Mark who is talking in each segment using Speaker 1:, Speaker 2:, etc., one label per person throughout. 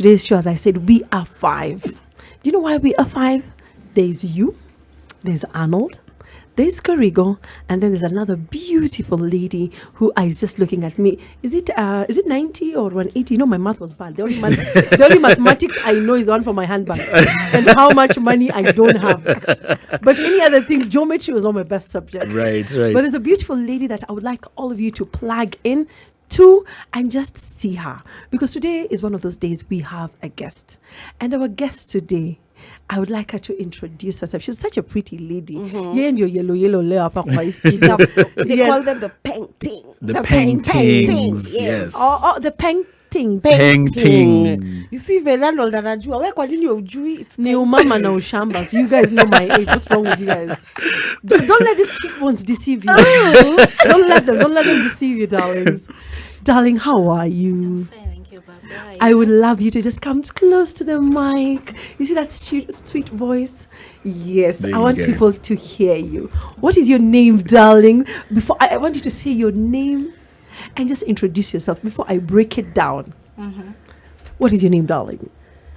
Speaker 1: today's show, as I said, we are 5. Do you know why we are 5? There's you, there's Arnold, there's Karigo, and then there's another beautiful lady who is just looking at me. Is it 90 or 180? You know, my math was bad. The only mathematics I know is one for my handbag and how much money I don't have. But any other thing, geometry was not my best subject.
Speaker 2: Right.
Speaker 1: But there's a beautiful lady that I would like all of you to plug in to and just see her, because today is one of those days we have a guest, and our guest today, I would like her to introduce herself. She's such a pretty lady. Yeah, and your yellow layer up my They
Speaker 3: call them the painting.
Speaker 2: The paintings. Yes.
Speaker 1: Oh, the painting.
Speaker 2: Painting.
Speaker 3: You see, Venando anajua. Wewe kwa nini hujui? It's
Speaker 1: New mama na ushamba. So you guys know my age. What's wrong with you guys? Don't let these cheekbones deceive you. Don't let them deceive you, darlings. Darling, how are you?
Speaker 4: Thank you, Barbara.
Speaker 1: I would love you to just come close to the mic. You see that sweet voice? Yes,
Speaker 2: There
Speaker 1: I
Speaker 2: you
Speaker 1: want
Speaker 2: go.
Speaker 1: people to hear you. What is your name, darling? Before I want you to say your name and just introduce yourself before I break it down. What is your name, darling?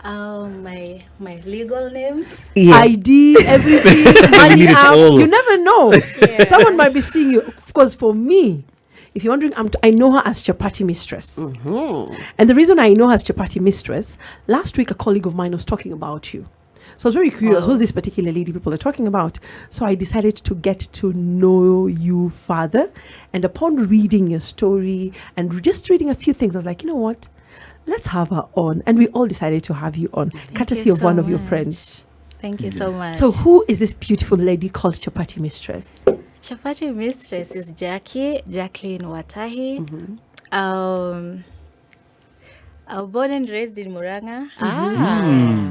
Speaker 4: My legal names.
Speaker 1: ID, everything, money
Speaker 2: need it
Speaker 1: out.
Speaker 2: all.
Speaker 1: You never know. Someone might be seeing you. Of course, for me, if you're wondering, I know her as Chapati Mistress. And the reason I know her as Chapati Mistress, last week a colleague of mine was talking about you. So I was very curious, who's this particular lady people are talking about? So I decided to get to know you further. And upon reading your story and just reading a few things, I was like, you know what? Let's have her on. And we all decided to have you on, courtesy
Speaker 4: you
Speaker 1: of
Speaker 4: so
Speaker 1: one of your
Speaker 4: much.
Speaker 1: friends.
Speaker 4: Thank you so much.
Speaker 1: So who is this beautiful lady called Chapati Mistress?
Speaker 4: Chapati Mistress is Jacqueline Watahi. I was born and raised in Muranga.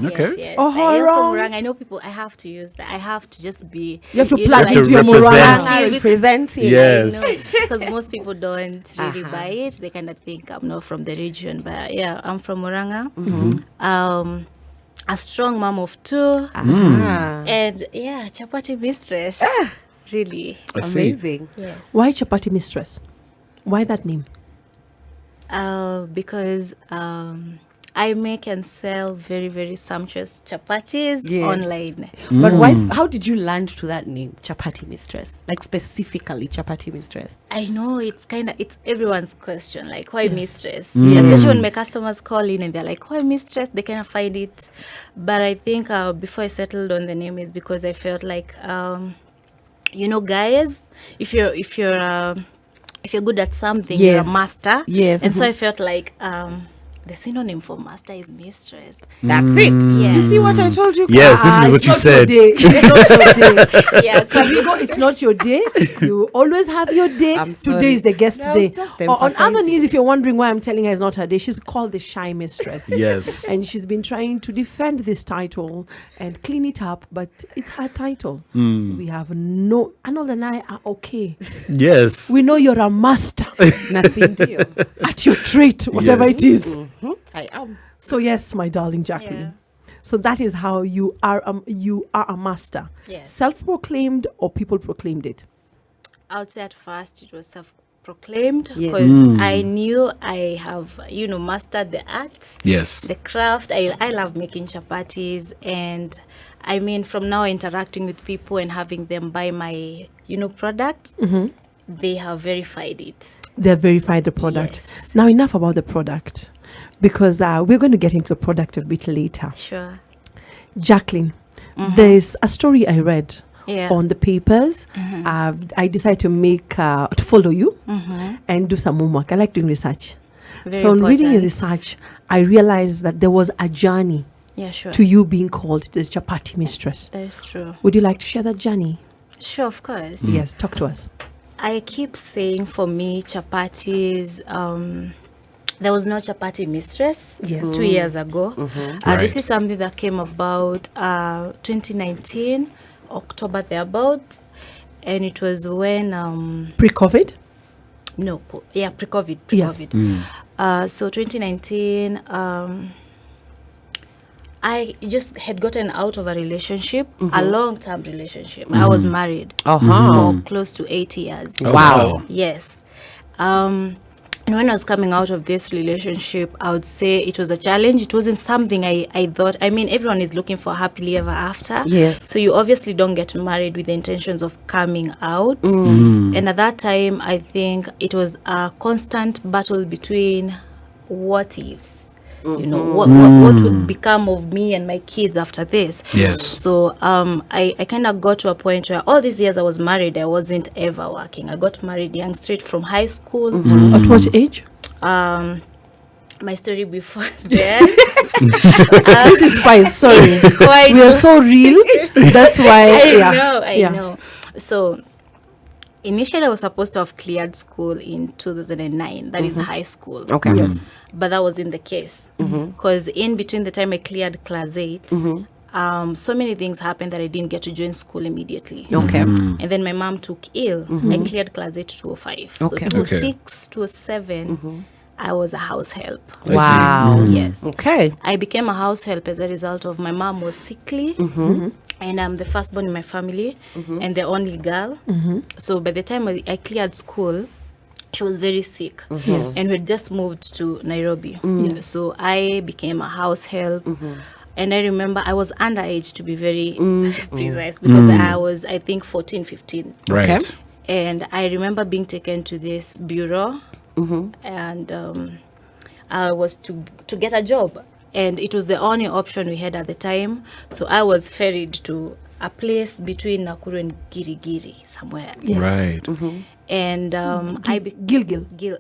Speaker 2: Okay.
Speaker 4: Yes.
Speaker 1: Oh,
Speaker 4: I am from
Speaker 1: alright.
Speaker 4: Muranga. I know people, I have to use that. I have to just be...
Speaker 1: You have to
Speaker 4: know,
Speaker 1: plug
Speaker 2: have to
Speaker 1: into your
Speaker 2: represent.
Speaker 1: Muranga.
Speaker 3: representing.
Speaker 2: Yes.
Speaker 4: Because most people don't really buy it. They kind of think I'm not from the region. But yeah, I'm from Muranga. A strong mom of 2. And yeah, Chapati Mistress. Really.
Speaker 2: I see.
Speaker 3: Amazing.
Speaker 4: Yes.
Speaker 1: Why Chapati Mistress? Why that name?
Speaker 4: Because I make and sell very, very sumptuous chapatis
Speaker 3: Yes.
Speaker 4: online.
Speaker 3: But why? How did you land to that name, Chapati Mistress? Like specifically Chapati Mistress.
Speaker 4: I know it's everyone's question, like why mistress? Especially when my customers call in and they're like, why mistress? They kind of find it. But I think before I settled on the name is because I felt like, guys, if you're good at something, you're a
Speaker 3: Yes.
Speaker 4: master.
Speaker 3: Yes.
Speaker 4: And so I felt like the synonym for master is mistress.
Speaker 3: That's it.
Speaker 4: Yes.
Speaker 3: You see what I told you?
Speaker 2: Yes, this is what
Speaker 1: it's
Speaker 2: you
Speaker 1: not
Speaker 2: said.
Speaker 1: Your day. It's not your day.
Speaker 4: Yes.
Speaker 1: Karigo, it's not your day. You always have your day.
Speaker 3: I'm sorry.
Speaker 1: Today is the guest
Speaker 3: No,
Speaker 1: day.
Speaker 3: just
Speaker 1: On other
Speaker 3: emphasizing.
Speaker 1: news, if you're wondering why I'm telling her it's not her day, she's called the shy mistress.
Speaker 2: Yes.
Speaker 1: And she's been trying to defend this title and clean it up, but it's her title. We have Arnold and I are okay.
Speaker 2: Yes.
Speaker 1: We know you're a master
Speaker 3: Nothing deal.
Speaker 1: at your trait, whatever
Speaker 2: Yes.
Speaker 1: it is.
Speaker 3: I am.
Speaker 1: So yes, my darling Jacqueline.
Speaker 4: Yeah.
Speaker 1: So that is how you are a master.
Speaker 4: Yes.
Speaker 1: Self-proclaimed or people proclaimed it?
Speaker 4: I would say at first it was self-proclaimed
Speaker 3: Yes.
Speaker 4: because I knew I have, mastered the art,
Speaker 2: Yes.
Speaker 4: the craft. I love making chapatis, and I mean, from now interacting with people and having them buy my, product, they have verified it.
Speaker 1: They've verified the product.
Speaker 4: Yes.
Speaker 1: Now enough about the product, because we're going to get into the product a bit later.
Speaker 4: Sure.
Speaker 1: Jacqueline, there's a story I read
Speaker 4: Yeah.
Speaker 1: on the papers. I decided to follow you and do some homework. I like doing research.
Speaker 4: Very
Speaker 1: So in reading your
Speaker 4: important.
Speaker 1: research, I realized that there was a journey
Speaker 4: Yeah, sure.
Speaker 1: to you being called the Chapati Mistress.
Speaker 4: That is true.
Speaker 1: Would you like to share that journey?
Speaker 4: Sure, of course.
Speaker 1: Yes, talk to us.
Speaker 4: I keep saying for me, chapatis, there was no chapati mistress
Speaker 1: Yes.
Speaker 4: 2 years ago.
Speaker 2: Right.
Speaker 4: This is something that came about 2019, October thereabout. And it was when,
Speaker 1: Pre-COVID?
Speaker 4: pre-COVID.
Speaker 1: Yes.
Speaker 4: So 2019, I just had gotten out of a relationship, a long-term relationship. I was married for close to 8 years.
Speaker 2: Oh, wow.
Speaker 4: Yes. And when I was coming out of this relationship, I would say it was a challenge. It wasn't something I thought. I mean, everyone is looking for happily ever after.
Speaker 3: Yes.
Speaker 4: So you obviously don't get married with the intentions of coming out. And at that time, I think it was a constant battle between what ifs. You know, what would become of me and my kids after this?
Speaker 2: Yes.
Speaker 4: So I kind of got to a point where all these years I was married, I wasn't ever working. I got married young, straight from high school.
Speaker 1: At what age?
Speaker 4: My story before then.
Speaker 1: This is spice. Sorry,
Speaker 4: Quite
Speaker 1: we are so real. That's why.
Speaker 4: I know. So initially I was supposed to have cleared school in 2009. That is high school.
Speaker 3: Okay.
Speaker 1: Yes.
Speaker 4: But that wasn't the case. Because in between the time I cleared class 8, so many things happened that I didn't get to join school immediately.
Speaker 3: Okay.
Speaker 4: And then my mom took ill. I cleared class 8 205.
Speaker 3: Okay.
Speaker 4: So 206, 207, I was a house help.
Speaker 3: Wow.
Speaker 4: Yes.
Speaker 3: Okay.
Speaker 4: I became a house help as a result of my mom was sickly. And I'm the firstborn in my family and the only girl. So by the time I cleared school, she was very sick.
Speaker 1: Yes.
Speaker 4: And we had just moved to Nairobi. So I became a house help. And I remember I was underage, to be very precise, because I was, I think, 14, 15.
Speaker 2: Right.
Speaker 3: Okay.
Speaker 4: And I remember being taken to this bureau and I was to get a job. And it was the only option we had at the time. So I was ferried to a place between Nakuru and Girigiri, somewhere.
Speaker 2: Right.
Speaker 4: And
Speaker 1: Gilgil.
Speaker 4: Gil.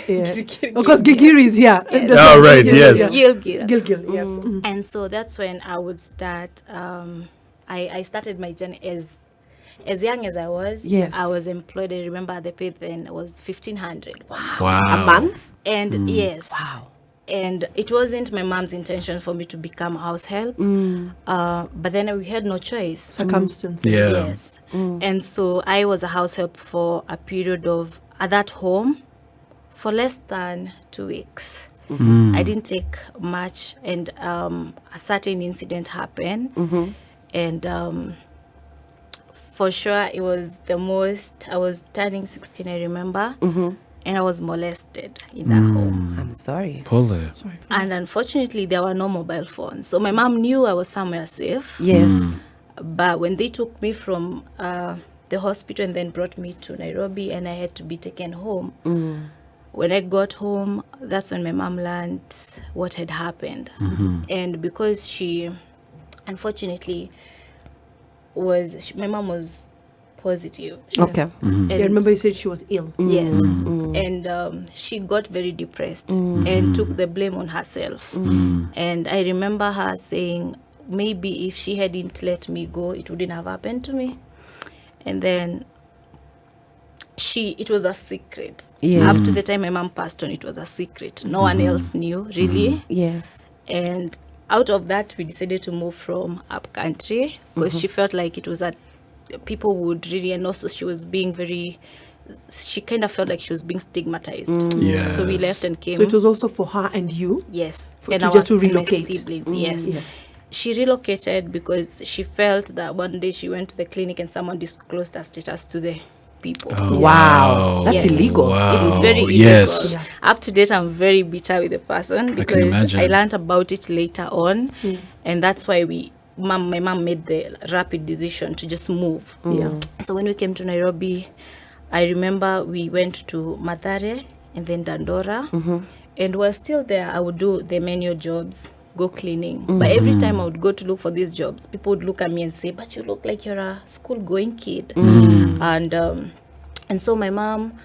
Speaker 1: Yeah. Because Gigiri is here.
Speaker 4: Yes.
Speaker 2: Oh, right,
Speaker 1: Gilgil,
Speaker 2: yes.
Speaker 1: yeah.
Speaker 4: Gilgil.
Speaker 1: Gilgil, yes.
Speaker 4: And so that's when I would start. I started my journey as young as I was.
Speaker 1: Yes.
Speaker 4: I was employed. I remember the pay then was 1,500.
Speaker 2: Wow.
Speaker 3: A month?
Speaker 4: And yes.
Speaker 3: Wow.
Speaker 4: And it wasn't my mom's intention for me to become a house help. But then we had no choice.
Speaker 1: Circumstances.
Speaker 2: Yeah.
Speaker 4: Yes. And so I was a house help for a period of, at that home, for less than 2 weeks. I didn't take much, and a certain incident happened. And for sure, it was the most, I was turning 16, I remember. And I was molested in that home.
Speaker 3: I'm sorry.
Speaker 2: Pull it.
Speaker 1: Sorry.
Speaker 4: And unfortunately, there were no mobile phones. So my mom knew I was somewhere safe.
Speaker 3: Yes.
Speaker 4: But when they took me from the hospital and then brought me to Nairobi and I had to be taken home, when I got home, that's when my mom learned what had happened. And because she, unfortunately, my mom was positive. She was-
Speaker 3: Okay.
Speaker 4: and
Speaker 1: Yeah, remember you said she was ill.
Speaker 4: Yes. And she got very depressed and took the blame on herself. And I remember her saying, maybe if she hadn't let me go, it wouldn't have happened to me. And then it was a secret.
Speaker 3: Yes.
Speaker 4: Up to the time my mom passed on, it was a secret. No one else knew, really.
Speaker 3: Yes.
Speaker 4: And out of that, we decided to move from up country because she felt like it was people would really, and also she was being she kind of felt like she was being stigmatized.
Speaker 2: Yes.
Speaker 4: So we left and came.
Speaker 1: So it was also for her and you?
Speaker 4: Yes.
Speaker 1: To
Speaker 4: and
Speaker 1: just to
Speaker 4: and my
Speaker 1: relocate.
Speaker 4: siblings, yes.
Speaker 1: Yes.
Speaker 4: She relocated because she felt that one day she went to the clinic and someone disclosed her status to the people.
Speaker 2: Oh,
Speaker 3: Wow. That's
Speaker 4: Yes.
Speaker 3: illegal.
Speaker 2: Wow.
Speaker 4: It's very illegal.
Speaker 2: Yes.
Speaker 1: Yeah.
Speaker 4: Up to date, I'm very bitter with the person because
Speaker 2: imagine.
Speaker 4: I learned about it later on, and that's why my mom made the rapid decision to just move.
Speaker 1: Yeah.
Speaker 4: So when we came to Nairobi, I remember we went to Mathare and then Dandora, and while still there, I would do the manual jobs, go cleaning. But every time I would go to look for these jobs, people would look at me and say, "But you look like you're a school-going kid." And so my mom,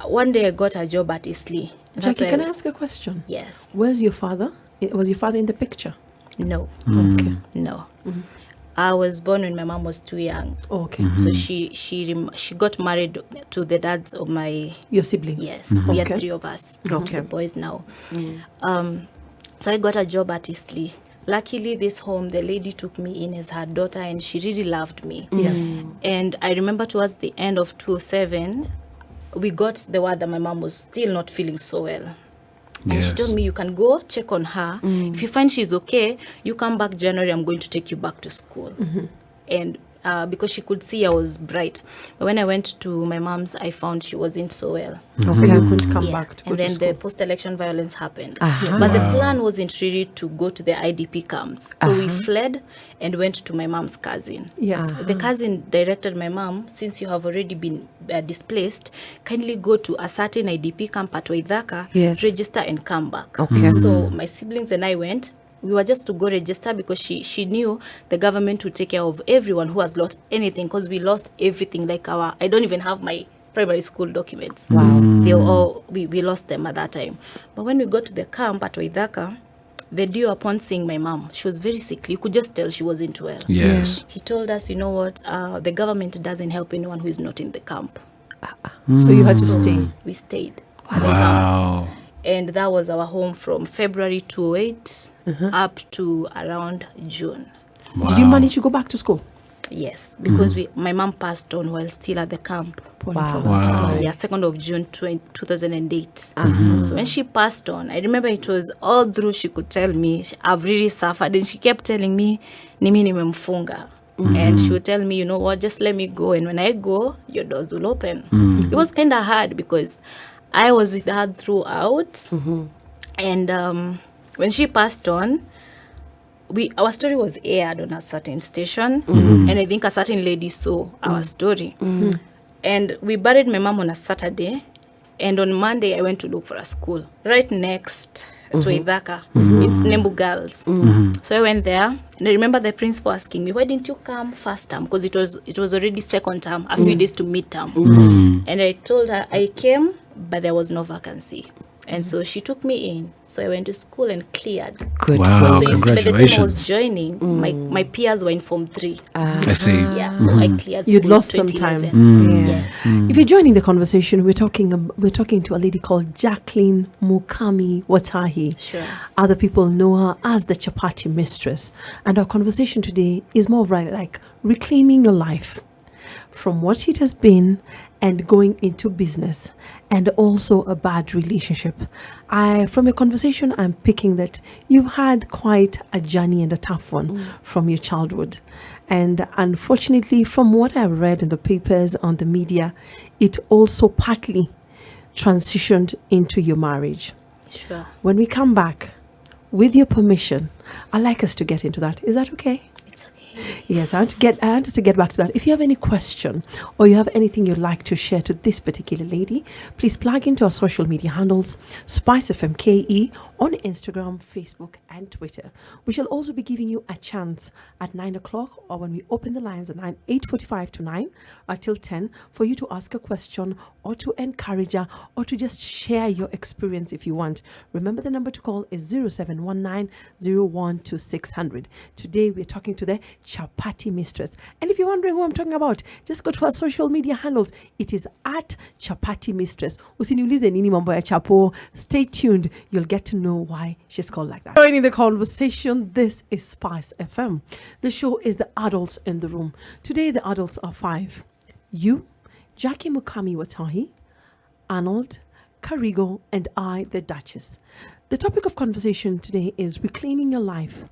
Speaker 4: one day I got a job at Eastleigh. And that's
Speaker 1: Jackie,
Speaker 4: why
Speaker 1: can I ask a question?
Speaker 4: Yes.
Speaker 1: Where's your father? Was your father in the picture?
Speaker 4: No.
Speaker 1: Okay.
Speaker 4: No. I was born when my mom was too young.
Speaker 1: Okay.
Speaker 4: So she got married to the dads of my
Speaker 1: Your siblings?
Speaker 4: yes. We had
Speaker 1: Okay.
Speaker 4: 3 of us.
Speaker 3: Okay.
Speaker 4: The boys now. So I got a job at Eastleigh. Luckily, this home, the lady took me in as her daughter, and she really loved me.
Speaker 1: Yes.
Speaker 4: And I remember towards the end of 2007, we got the word that my mom was still not feeling so well. And she
Speaker 2: Yes.
Speaker 4: told me, you can go check on her. If you find she's okay, you come back January, I'm going to take you back to school. And because she could see I was bright. But when I went to my mom's, I found she wasn't so well.
Speaker 1: So you couldn't come back to go
Speaker 4: And
Speaker 1: to
Speaker 4: then
Speaker 1: school.
Speaker 4: the post-election violence happened.
Speaker 3: Uh-huh.
Speaker 4: But the plan wasn't really to go to the IDP camps. So we fled and went to my mom's cousin.
Speaker 1: Yes.
Speaker 4: The cousin directed my mom, since you have already been displaced, kindly go to a certain IDP camp at Waithaka,
Speaker 3: Yes.
Speaker 4: register and come back.
Speaker 3: Okay.
Speaker 4: So my siblings and I went. We were just to go register because she knew the government would take care of everyone who has lost anything, because we lost everything. Like I don't even have my primary school documents.
Speaker 3: Wow.
Speaker 4: They were all, we lost them at that time. But when we got to the camp at Waithaka, the day upon seeing my mom, she was very sick. You could just tell she wasn't well.
Speaker 2: Yes.
Speaker 4: He told us, you know what, the government doesn't help anyone who is not in the camp.
Speaker 1: So you had to stay.
Speaker 4: We stayed at the camp.
Speaker 2: Wow.
Speaker 4: And that was our home from February 2008 up to around June.
Speaker 2: Wow.
Speaker 1: Did you manage to go back to school?
Speaker 4: Yes, because my mom passed on while still at the camp.
Speaker 3: Wow.
Speaker 2: Wow.
Speaker 4: So, 2nd of June 2008. So when she passed on, I remember it was all through she could tell me, I've really suffered. And she kept telling me, Nimi nimemfunga. And she would tell me, you know what, just let me go. And when I go, your doors will open. It was kind of hard because I was with her throughout. And when she passed on, our story was aired on a certain station. And I think a certain lady saw our story. And we buried my mom on a Saturday. And on Monday, I went to look for a school right next to Waithaka. It's Nembu Girls. So I went there. And I remember the principal asking me, why didn't you come first term? Because it was already second term, a few days to mid-term. And I told her I came, but there was no vacancy. And so she took me in. So I went to school and cleared.
Speaker 3: Good.
Speaker 2: Wow.
Speaker 4: So you see, by the time I was
Speaker 2: Congratulations.
Speaker 4: joining, my peers were in Form 3.
Speaker 2: I see.
Speaker 4: Yeah, so I cleared
Speaker 1: You'd
Speaker 4: school
Speaker 1: lost some time.
Speaker 4: 2011.
Speaker 3: Yeah.
Speaker 4: Yes.
Speaker 1: If you're joining the conversation, we're talking to a lady called Jacqueline Mukami Watahi.
Speaker 4: Sure.
Speaker 1: Other people know her as the Chapati Mistress. And our conversation today is more like reclaiming your life from what it has been and going into business, and also a bad relationship. From your conversation, I'm picking that you've had quite a journey and a tough one from your childhood. And unfortunately, from what I've read in the papers, on the media, it also partly transitioned into your marriage.
Speaker 4: Sure.
Speaker 1: When we come back, with your permission, I'd like us to get into that. Is that okay?
Speaker 4: It's okay.
Speaker 1: Yes, I want us to get back to that. If you have any question or you have anything you'd like to share to this particular lady, please plug into our social media handles, Spice FM KE, on Instagram, Facebook, and Twitter. We shall also be giving you a chance at 9 o'clock, or when we open the lines at 8:45 to 9 until 10, for you to ask a question or to encourage her or to just share your experience if you want. Remember, the number to call is 0719 012 600. Today we're talking to the Chapati Mistress. And if you're wondering who I'm talking about, just go to our social media handles. It is at Chapati Mistress. Usiniulize nini mambo ya chapo. Stay tuned. You'll get to know why she's called like that. Joining the conversation, this is Spice FM. The show is the adults in the room. Today the adults are 5. You, Jackie Mukami Watahi, Arnold, Karigo, and I, the Duchess. The topic of conversation today is reclaiming your life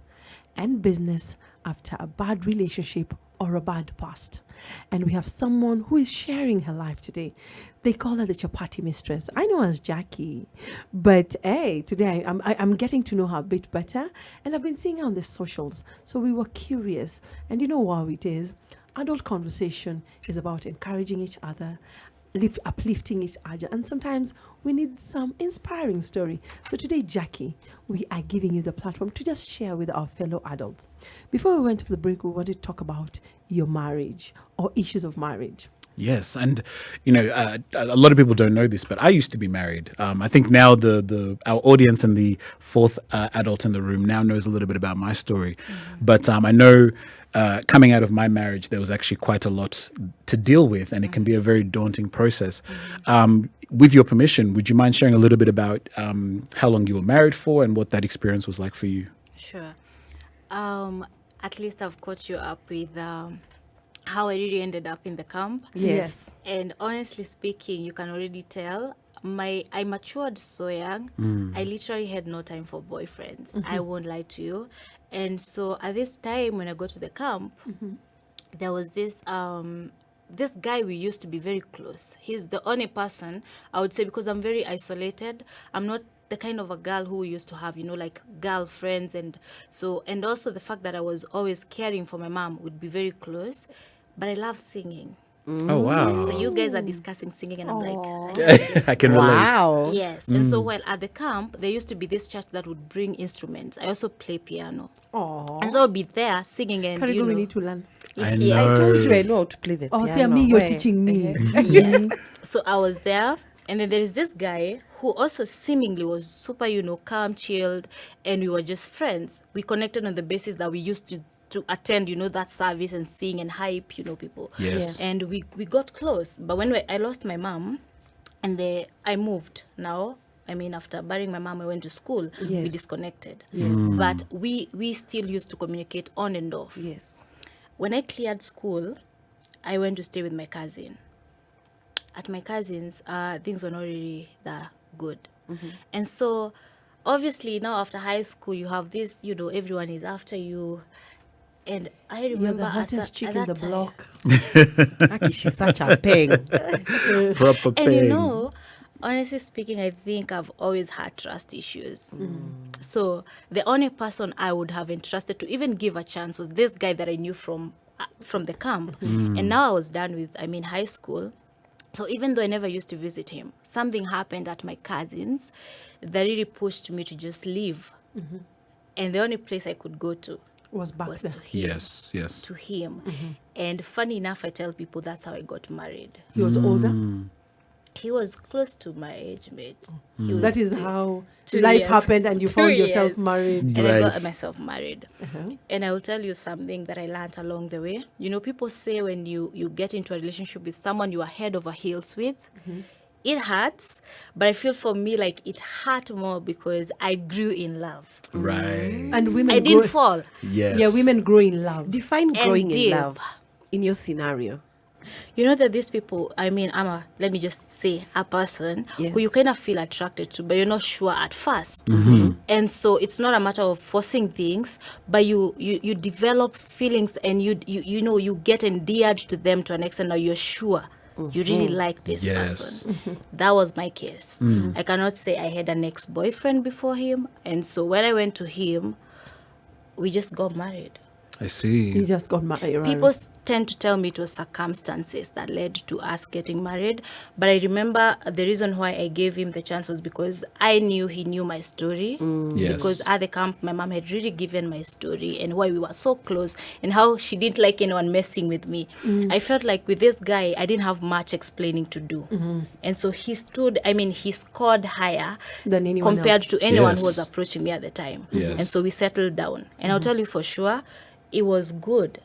Speaker 1: and business after a bad relationship or a bad past. And we have someone who is sharing her life today. They call her the Chapati Mistress. I know her as Jackie, but hey, today I'm getting to know her a bit better, and I've been seeing her on the socials. So we were curious, and you know how it is. Adult conversation is about encouraging each other, uplifting each other, and sometimes we need some inspiring story. So today, Jackie, we are giving you the platform to just share with our fellow adults. Before we went to the break, we wanted to talk about your marriage or issues of marriage.
Speaker 2: Yes, and a lot of people don't know this, but I used to be married. I think now our audience and the fourth adult in the room now knows a little bit about my story. But I know coming out of my marriage, there was actually quite a lot to deal with, and it can be a very daunting process. With your permission, would you mind sharing a little bit about how long you were married for and what that experience was like for you?
Speaker 4: Sure. At least I've caught you up with how I really ended up in the camp.
Speaker 1: Yes.
Speaker 4: And honestly speaking, you can already tell I matured so young. I literally had no time for boyfriends. I won't lie to you. And so at this time when I go to the camp, there was this this guy we used to be very close. He's the only person I would say, because I'm very isolated. I'm not the kind of a girl who used to have, like girlfriends, and also the fact that I was always caring for my mom would be very close. But I love singing.
Speaker 2: Oh wow!
Speaker 4: So you guys are discussing singing, and I'm like,
Speaker 2: I can relate.
Speaker 3: Wow.
Speaker 4: yes. And so while at the camp, there used to be this church that would bring instruments. I also play piano.
Speaker 1: Oh,
Speaker 4: And so I'll be there singing, and
Speaker 1: Karigo, we need to learn.
Speaker 2: I
Speaker 3: I
Speaker 2: know.
Speaker 3: told you I know how to play the
Speaker 1: Oh,
Speaker 3: piano.
Speaker 1: see, me, you're
Speaker 3: Where?
Speaker 1: teaching me.
Speaker 4: yeah. So I was there, and then there is this guy who also seemingly was super, calm, chilled, and we were just friends. We connected on the basis that we used to attend, that service and sing and hype, people.
Speaker 2: Yes.
Speaker 4: And we got close. But when I lost my mom, and I moved now. I mean, after burying my mom, I went to school.
Speaker 3: Yes.
Speaker 4: We disconnected.
Speaker 3: Yes.
Speaker 4: But we still used to communicate on and off.
Speaker 3: Yes.
Speaker 4: When I cleared school, I went to stay with my cousin. At my cousin's, things were not really that good. And so, obviously, now after high school, you have this, everyone is after you. And I
Speaker 1: You're
Speaker 4: remember
Speaker 1: the hottest chick in the block.
Speaker 3: Aki, she's such a peng.
Speaker 2: Proper
Speaker 4: And
Speaker 2: pain.
Speaker 4: honestly speaking, I think I've always had trust issues. So the only person I would have entrusted to even give a chance was this guy that I knew from the camp. And now I was done with, high school. So even though I never used to visit him, something happened at my cousin's that really pushed me to just leave. And the only place I could go to
Speaker 1: Was back
Speaker 4: was
Speaker 1: there.
Speaker 4: to him.
Speaker 2: Yes.
Speaker 4: To him. And funny enough, I tell people that's how I got married.
Speaker 1: He was older.
Speaker 4: He was close to my age mate. He was
Speaker 1: That is
Speaker 4: two-
Speaker 1: how
Speaker 4: 2
Speaker 1: life
Speaker 4: years.
Speaker 1: happened, and you
Speaker 4: 2
Speaker 1: found yourself
Speaker 4: years.
Speaker 1: married.
Speaker 4: And I got
Speaker 2: Right.
Speaker 4: myself married. And I will tell you something that I learned along the way. People say when you get into a relationship with someone you are head over heels with, it hurts. But I feel for me like it hurt more because I grew in love.
Speaker 2: Right.
Speaker 1: And women
Speaker 4: I didn't
Speaker 1: grow,
Speaker 4: fall.
Speaker 2: Yes.
Speaker 1: Yeah, women grow in love.
Speaker 3: Define growing in
Speaker 4: deep.
Speaker 3: love in your scenario.
Speaker 4: You know that these people, I'm let me just say, a person
Speaker 3: Yes.
Speaker 4: who you kind of feel attracted to, but you're not sure at first. And so it's not a matter of forcing things, but you develop feelings, and you get endeared to them to an extent that you're sure you really like this
Speaker 2: Yes.
Speaker 4: person. That was my case. I cannot say I had an ex-boyfriend before him. And so when I went to him, we just got married.
Speaker 2: I see.
Speaker 1: You just got married.
Speaker 4: People tend to tell me it was circumstances that led to us getting married. But I remember the reason why I gave him the chance was because I knew he knew my story.
Speaker 2: Yes.
Speaker 4: Because at the camp, my mom had really given my story and why we were so close and how she didn't like anyone messing with me. I felt like with this guy, I didn't have much explaining to do. And so he scored higher
Speaker 1: Than anyone
Speaker 4: compared
Speaker 1: else.
Speaker 4: to anyone
Speaker 2: Yes.
Speaker 4: who was approaching me at the time.
Speaker 2: Yes.
Speaker 4: And so we settled down. And I'll tell you for sure, it was good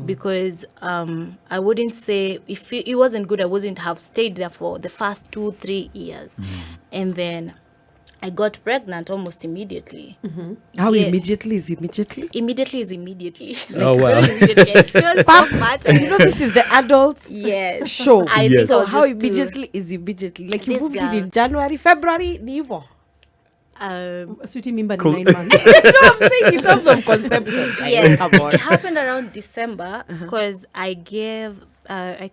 Speaker 4: because I wouldn't say if it wasn't good, I wouldn't have stayed there for the first 2-3 years. And then I got pregnant almost immediately.
Speaker 3: How
Speaker 4: Yeah.
Speaker 3: immediately is immediately?
Speaker 4: Immediately is immediately.
Speaker 2: Oh, wow.
Speaker 4: very immediately. I feel so fertile.
Speaker 3: You know, this is the adults
Speaker 4: Yes.
Speaker 3: show.
Speaker 4: I
Speaker 2: Yes.
Speaker 4: think I
Speaker 3: So
Speaker 4: was
Speaker 3: how
Speaker 4: just too-
Speaker 3: immediately is immediately? Like you
Speaker 4: This
Speaker 3: moved
Speaker 4: girl-
Speaker 3: in January, February, Nivo.
Speaker 1: Sweetie Mimba
Speaker 4: Cool.
Speaker 1: 9 months.
Speaker 3: You know what I'm saying in terms of conception.
Speaker 4: Yes,
Speaker 3: Come on.
Speaker 4: it happened around December because I gave I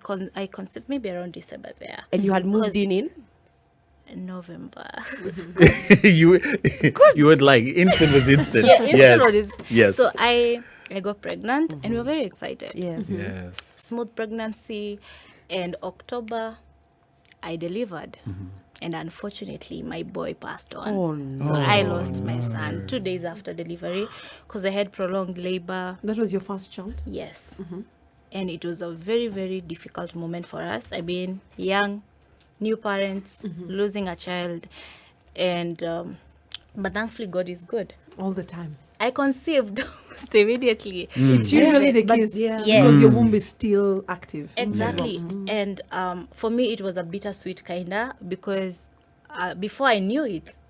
Speaker 4: conceived maybe around December there.
Speaker 3: And you had moved in
Speaker 4: November.
Speaker 2: you would like instant was instant.
Speaker 4: Yeah, instant
Speaker 2: yes.
Speaker 4: was instant.
Speaker 2: Yes.
Speaker 4: So I got pregnant and we were very excited.
Speaker 3: Yes.
Speaker 2: Yes.
Speaker 4: Smooth pregnancy, and October I delivered. And unfortunately, my boy passed on.
Speaker 3: Oh, no.
Speaker 4: So I lost my son 2 days after delivery because I had prolonged labor.
Speaker 1: That was your first child?
Speaker 4: Yes. And it was a very, very difficult moment for us. I mean, young, new parents, losing a child. And, but thankfully, God is good.
Speaker 1: All the time.
Speaker 4: I conceived almost immediately.
Speaker 1: It's usually the
Speaker 3: But
Speaker 1: case
Speaker 3: yeah.
Speaker 1: because your womb is still active.
Speaker 4: Exactly. And for me, it was a bittersweet kinda because before I knew it,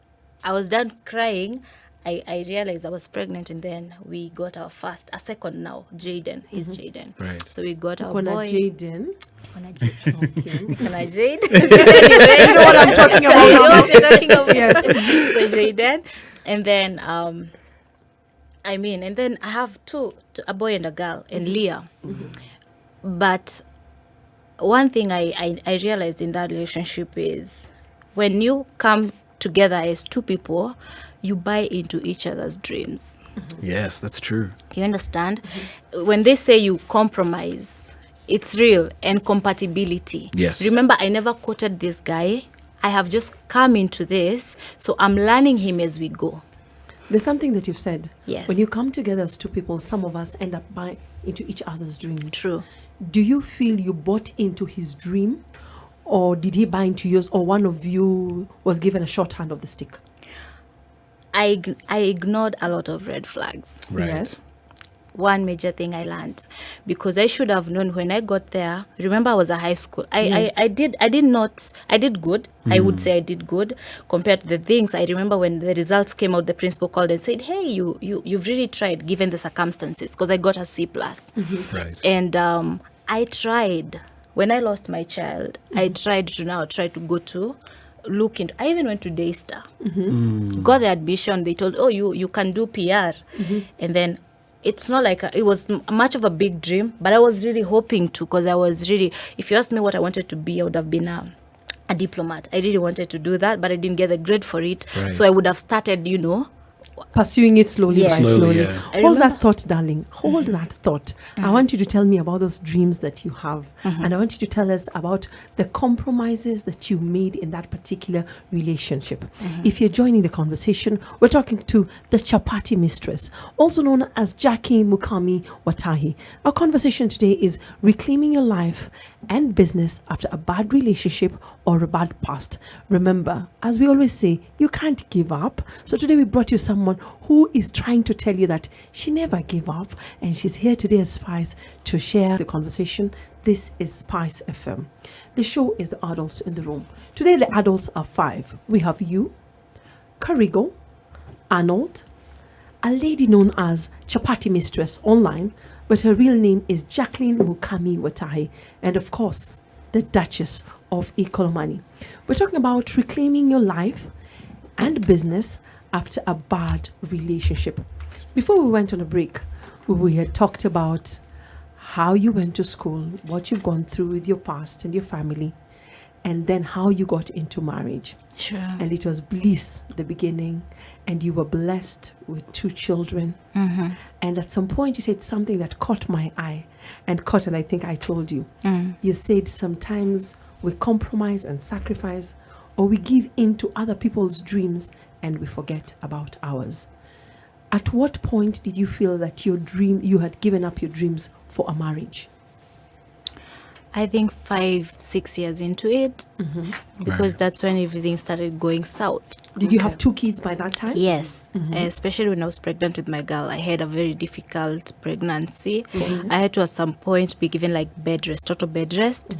Speaker 4: I was done crying. I realized I was pregnant, and then we got a second now, Jaden. He's Jaden.
Speaker 2: Right.
Speaker 4: So we got our
Speaker 1: Kona
Speaker 4: boy.
Speaker 1: Jaden.
Speaker 4: Kona Jaden. Kona Jade.
Speaker 1: You know what I'm talking about
Speaker 4: You know
Speaker 1: now?
Speaker 4: what you're talking about.
Speaker 1: Yes.
Speaker 4: So Jaden. And then, and then I have two, a boy and a girl, and Leah. But one thing I realized in that relationship is when you come together as two people, you buy into each other's dreams.
Speaker 2: Yes, that's true.
Speaker 4: You understand? When they say you compromise, it's real, and compatibility.
Speaker 2: Yes.
Speaker 4: Remember, I never quoted this guy. I have just come into this, so I'm learning him as we go.
Speaker 1: There's something that you've said.
Speaker 4: Yes.
Speaker 1: When you come together as two people, some of us end up buying into each other's dreams.
Speaker 4: True.
Speaker 1: Do you feel you bought into his dream, or did he buy into yours, or one of you was given a shorthand of the stick?
Speaker 4: I ignored a lot of red flags.
Speaker 2: Right.
Speaker 1: Yes.
Speaker 4: One major thing I learned, because I should have known when I got there. Remember, I was a high school. I did good. I would say I did good compared to the things. I remember when the results came out, the principal called and said, "Hey, you've really tried given the circumstances," because I got a C+.
Speaker 2: Right.
Speaker 4: And I tried. When I lost my child, I tried to go to look into. I even went to Daystar, got the admission. They told, "Oh, you can do PR," and then it's not like it was much of a big dream, but I was really hoping to, because I was really. If you asked me what I wanted to be, I would have been a diplomat. I really wanted to do that, but I didn't get the grade for it,
Speaker 2: Right.
Speaker 4: so I would have started,
Speaker 1: Pursuing it slowly
Speaker 4: Yes.
Speaker 1: by
Speaker 2: Slowly,
Speaker 1: slowly.
Speaker 2: yeah.
Speaker 4: I
Speaker 1: Hold
Speaker 4: remember-
Speaker 1: that thought, darling. Hold that thought. I want you to tell me about those dreams that you have. And I want you to tell us about the compromises that you made in that particular relationship. If you're joining the conversation, we're talking to the Chapati Mistress, also known as Jackie Mukami Watahi. Our conversation today is reclaiming your life and business after a bad relationship or a bad past. Remember, as we always say, you can't give up. So today we brought you someone who is trying to tell you that she never gave up, and she's here today as Spice to share the conversation. This is Spice FM. The show is the adults in the room. Today the adults are 5. We have you, Karigo, Arnold, a lady known as Chapati Mistress online, but her real name is Jacqueline Mukami Watahi, and of course, the Duchess of Ikolomani. We're talking about reclaiming your life and business after a bad relationship. Before we went on a break, we had talked about how you went to school, what you've gone through with your past and your family, and then how you got into marriage.
Speaker 4: Sure.
Speaker 1: And it was bliss at the beginning, and you were blessed with 2 children. And at some point you said something that caught my eye, and I think I told you. You said sometimes we compromise and sacrifice, or we give in to other people's dreams and we forget about ours. At what point did you feel that you had given up your dreams for a marriage?
Speaker 4: I think 5-6 years into it, because
Speaker 2: Right.
Speaker 4: that's when everything started going south.
Speaker 1: Did you have 2 kids by that time?
Speaker 4: Yes, especially when I was pregnant with my girl. I had a very difficult pregnancy. I had to at some point be given like bed rest, total bed rest.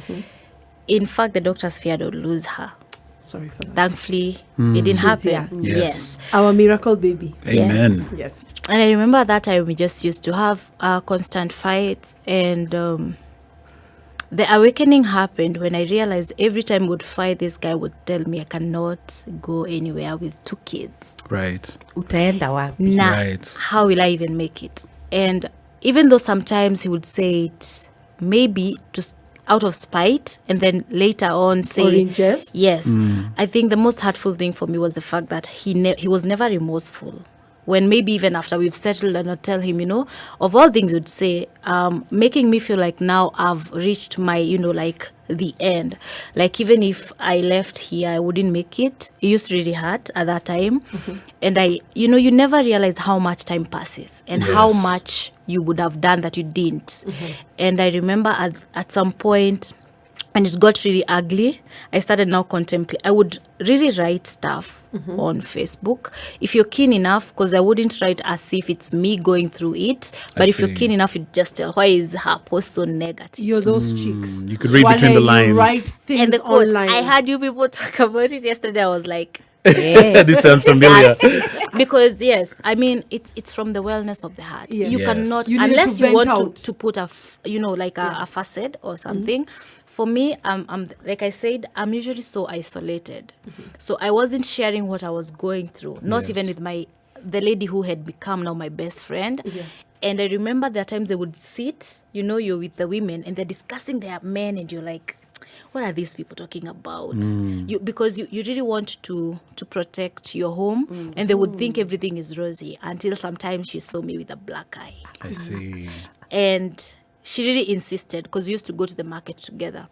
Speaker 4: In fact, the doctors feared I would lose her.
Speaker 1: Sorry for that.
Speaker 4: Thankfully, it didn't
Speaker 1: She's here.
Speaker 4: happen.
Speaker 2: Yes.
Speaker 4: Yes.
Speaker 1: Our miracle baby.
Speaker 2: Amen.
Speaker 1: Yes.
Speaker 4: And I remember at that time we just used to have constant fights, and the awakening happened when I realized every time we would fight, this guy would tell me I cannot go anywhere with 2 kids.
Speaker 2: Right.
Speaker 3: Utaenda wapi?
Speaker 4: Nah,
Speaker 2: Right.
Speaker 4: how will I even make it? And even though sometimes he would say it maybe out of spite, and then later on say
Speaker 1: Or in jest?
Speaker 4: yes, I think the most hurtful thing for me was the fact that he was never remorseful. When maybe even after we've settled, and I'd tell him, of all things you'd say, making me feel like now I've reached my, like the end. Like even if I left here, I wouldn't make it. It used to really hurt at that time. And you never realize how much time passes and how
Speaker 2: Yes.
Speaker 4: much you would have done that you didn't. And I remember at some point, and it got really ugly, I started now I would really write stuff on Facebook. If you're keen enough, because I wouldn't write as if it's me going through it, but if you're
Speaker 2: see.
Speaker 4: keen enough, you just tell, why is her post so negative?
Speaker 1: You're those chicks.
Speaker 2: You could read
Speaker 1: Wale,
Speaker 2: between the
Speaker 1: you
Speaker 2: lines.
Speaker 1: write things
Speaker 4: And the quote,
Speaker 1: online.
Speaker 4: I had you people talk about it yesterday. I was like,
Speaker 2: This sounds familiar.
Speaker 4: that's it. Because yes, I mean it's from the wellness of the heart.
Speaker 1: Yes.
Speaker 4: You
Speaker 2: Yes.
Speaker 4: cannot,
Speaker 1: You need
Speaker 4: unless
Speaker 1: to
Speaker 4: you
Speaker 1: vent
Speaker 4: want
Speaker 1: out.
Speaker 4: to put a facade or something. For me, I'm like I said, I'm usually so isolated. So I wasn't sharing what I was going through, not
Speaker 2: Yes.
Speaker 4: even with the lady who had become now my best friend.
Speaker 1: Yes.
Speaker 4: And I remember there are times they would sit, you're with the women and they're discussing their men and you're like, what are these people talking about? Because you really want to protect your home, and they would think everything is rosy until sometimes she saw me with a black eye.
Speaker 2: I see.
Speaker 4: And she really insisted because we used to go to the market together.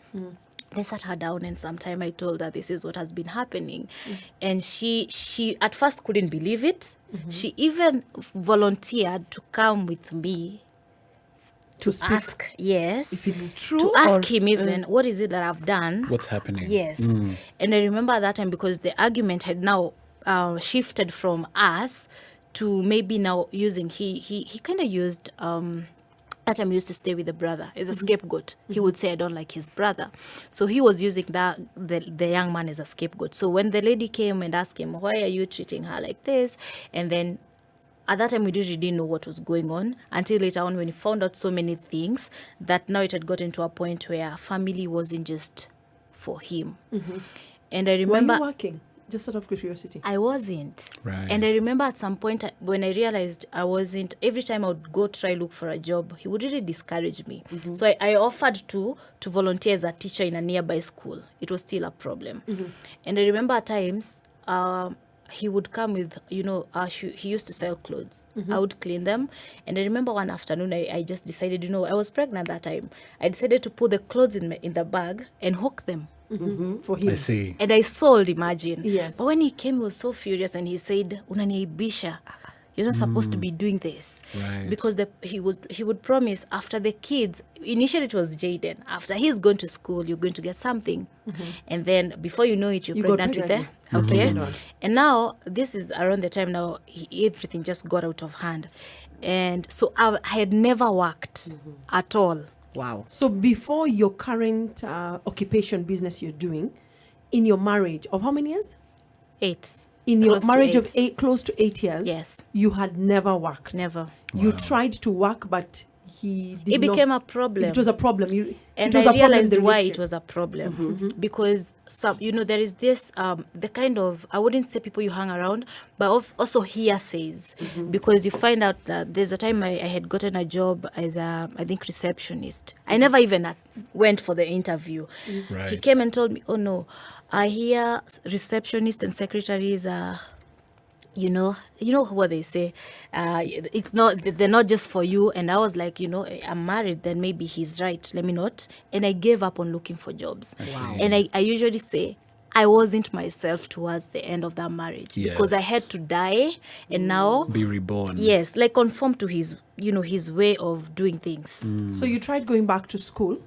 Speaker 4: I sat her down and sometime I told her this is what has been happening. And she at first couldn't believe it. She even volunteered to come with me
Speaker 1: To speak.
Speaker 4: ask, yes,
Speaker 1: If it's true.
Speaker 4: to ask
Speaker 1: or-
Speaker 4: him even, what is it that I've done?
Speaker 2: What's happening?
Speaker 4: Yes. And I remember that time because the argument had now shifted from us to maybe now using, he kind of used, that time he used to stay with the brother as a scapegoat. He would say, I don't like his brother. So he was using the young man as a scapegoat. So when the lady came and asked him, why are you treating her like this? And then at that time, we didn't really know what was going on until later on when he found out so many things that now it had gotten to a point where family wasn't just for him. And I
Speaker 1: Were
Speaker 4: remember
Speaker 1: you working? Just out of curiosity.
Speaker 4: I wasn't.
Speaker 2: Right.
Speaker 4: And I remember at some point when I realized I wasn't, every time I would go try look for a job, he would really discourage me. So I offered to volunteer as a teacher in a nearby school. It was still a problem. And I remember at times, he would come with, he used to sell clothes. I would clean them. And I remember one afternoon, I just decided, I was pregnant that time. I decided to put the clothes in the bag and hook them.
Speaker 1: For him.
Speaker 2: I see.
Speaker 4: And I sold, imagine.
Speaker 1: Yes.
Speaker 4: But when he came, he was so furious and he said, Unaniibisha, you're not supposed to be doing this.
Speaker 2: Right.
Speaker 4: Because he would promise after the kids, initially it was Jaden, after he's going to school, you're going to get something. And then before you know it, you're
Speaker 1: You got
Speaker 4: pregnant with
Speaker 1: pregnant.
Speaker 4: her. Okay.
Speaker 1: Mhm.
Speaker 4: And now, this is around the time now, everything just got out of hand. And so I had never worked at all.
Speaker 3: Wow.
Speaker 1: So before your current occupation business you're doing, in your marriage of how many years?
Speaker 4: 8.
Speaker 1: In your
Speaker 4: Close to
Speaker 1: marriage of
Speaker 4: 8.
Speaker 1: close to 8 years,
Speaker 4: Yes.
Speaker 1: you had never worked.
Speaker 4: Never.
Speaker 1: You
Speaker 2: Wow.
Speaker 1: tried to work, but he did
Speaker 4: It
Speaker 1: not.
Speaker 4: became a problem.
Speaker 1: It was a problem.
Speaker 4: And
Speaker 1: it was
Speaker 4: I
Speaker 1: a problem,
Speaker 4: realized
Speaker 1: the
Speaker 4: why
Speaker 1: relationship.
Speaker 4: it was a problem. Because there is this the kind of, I wouldn't say people you hang around, but also hearsays. Because you find out that there's a time I had gotten a job as a, I think, receptionist. I never even went for the interview.
Speaker 2: Right.
Speaker 4: He came and told me, oh no, I hear receptionists and secretaries are, you know what they say, it's not, they're not just for you. And I was like, I'm married, then maybe he's right, let me not. And I gave up on looking for jobs.
Speaker 2: Wow.
Speaker 4: And I usually say I wasn't myself towards the end of that marriage, because I
Speaker 2: Yes.
Speaker 4: had to die and now
Speaker 2: Be reborn.
Speaker 4: yes, like conform to his his way of doing things.
Speaker 1: So you tried going back to school.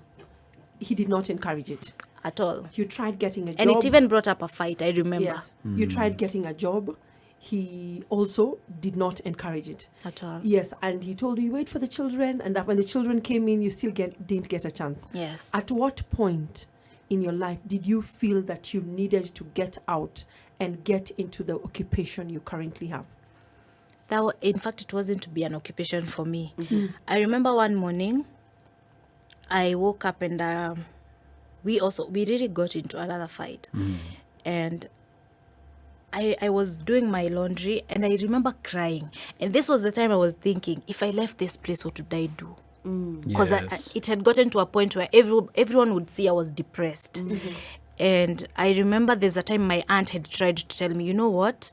Speaker 1: He did not encourage it.
Speaker 4: At all.
Speaker 1: You tried getting a job.
Speaker 4: And it even brought up a fight, I remember.
Speaker 1: Yes. You tried getting a job. He also did not encourage it.
Speaker 4: At all.
Speaker 1: Yes, and he told you wait for the children, and that when the children came in, you still didn't get a chance.
Speaker 4: Yes.
Speaker 1: At what point in your life did you feel that you needed to get out and get into the occupation you currently have?
Speaker 4: In fact, it wasn't to be an occupation for me. I remember one morning, I woke up and we really got into another fight. And I was doing my laundry and I remember crying. And this was the time I was thinking, if I left this place, what would I do? Because
Speaker 2: Yes.
Speaker 4: it had gotten to a point where everyone would see I was depressed. And I remember there's a time my aunt had tried to tell me, you know what?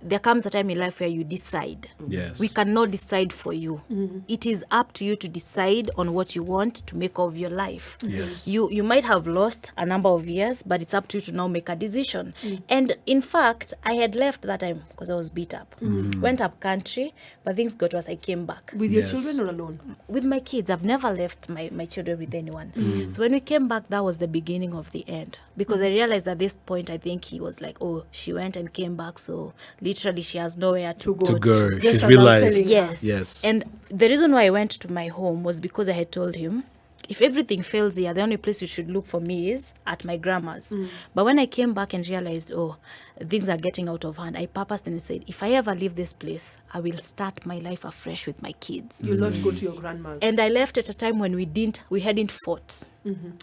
Speaker 4: There comes a time in life where you decide.
Speaker 2: Yes.
Speaker 4: We cannot decide for you. It is up to you to decide on what you want to make of your life.
Speaker 2: Yes.
Speaker 4: You might have lost a number of years, but it's up to you to now make a decision. And in fact, I had left that time because I was beat up. Went up country, but things got worse. I came back.
Speaker 1: With your
Speaker 2: Yes.
Speaker 1: children or alone?
Speaker 4: With my kids, I've never left my children with anyone. So when we came back, that was the beginning of the end. Because I realized at this point, I think he was like, oh, she went and came back, so literally she has nowhere to go.
Speaker 2: To go.
Speaker 1: Just
Speaker 2: She's
Speaker 1: as I was
Speaker 2: realized.
Speaker 1: telling you.
Speaker 4: Yes.
Speaker 2: Yes.
Speaker 4: And the reason why I went to my home was because I had told him, if everything fails here, the only place you should look for me is at my grandma's. But when I came back and realized, oh, things are getting out of hand, I purposed and said, if I ever leave this place, I will start my life afresh with my kids.
Speaker 1: You'll not go to your grandma's.
Speaker 4: And I left at a time when we hadn't fought.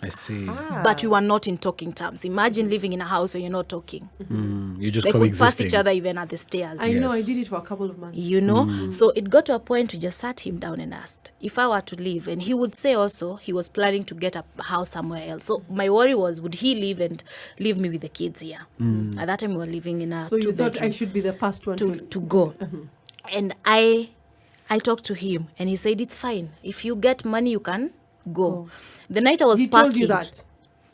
Speaker 2: I see.
Speaker 4: But we were not in talking terms. Imagine living in a house where you're not talking.
Speaker 2: You're just
Speaker 4: Like we passed
Speaker 2: coexisting.
Speaker 4: each other even at the stairs.
Speaker 1: I know, I
Speaker 2: Yes.
Speaker 1: did it for a couple of months.
Speaker 4: You know, so it got to a point we just sat him down and asked if I were to leave, and he would say also he was planning to get a house somewhere else. So my worry was, would he leave and leave me with the kids here? At that time we were living in a
Speaker 1: So you thought I
Speaker 4: two-bedroom
Speaker 1: should be the first one
Speaker 4: to go. And I talked to him and he said, it's fine, if you get money you can go. The night I was
Speaker 1: He
Speaker 4: packing,
Speaker 1: told you that.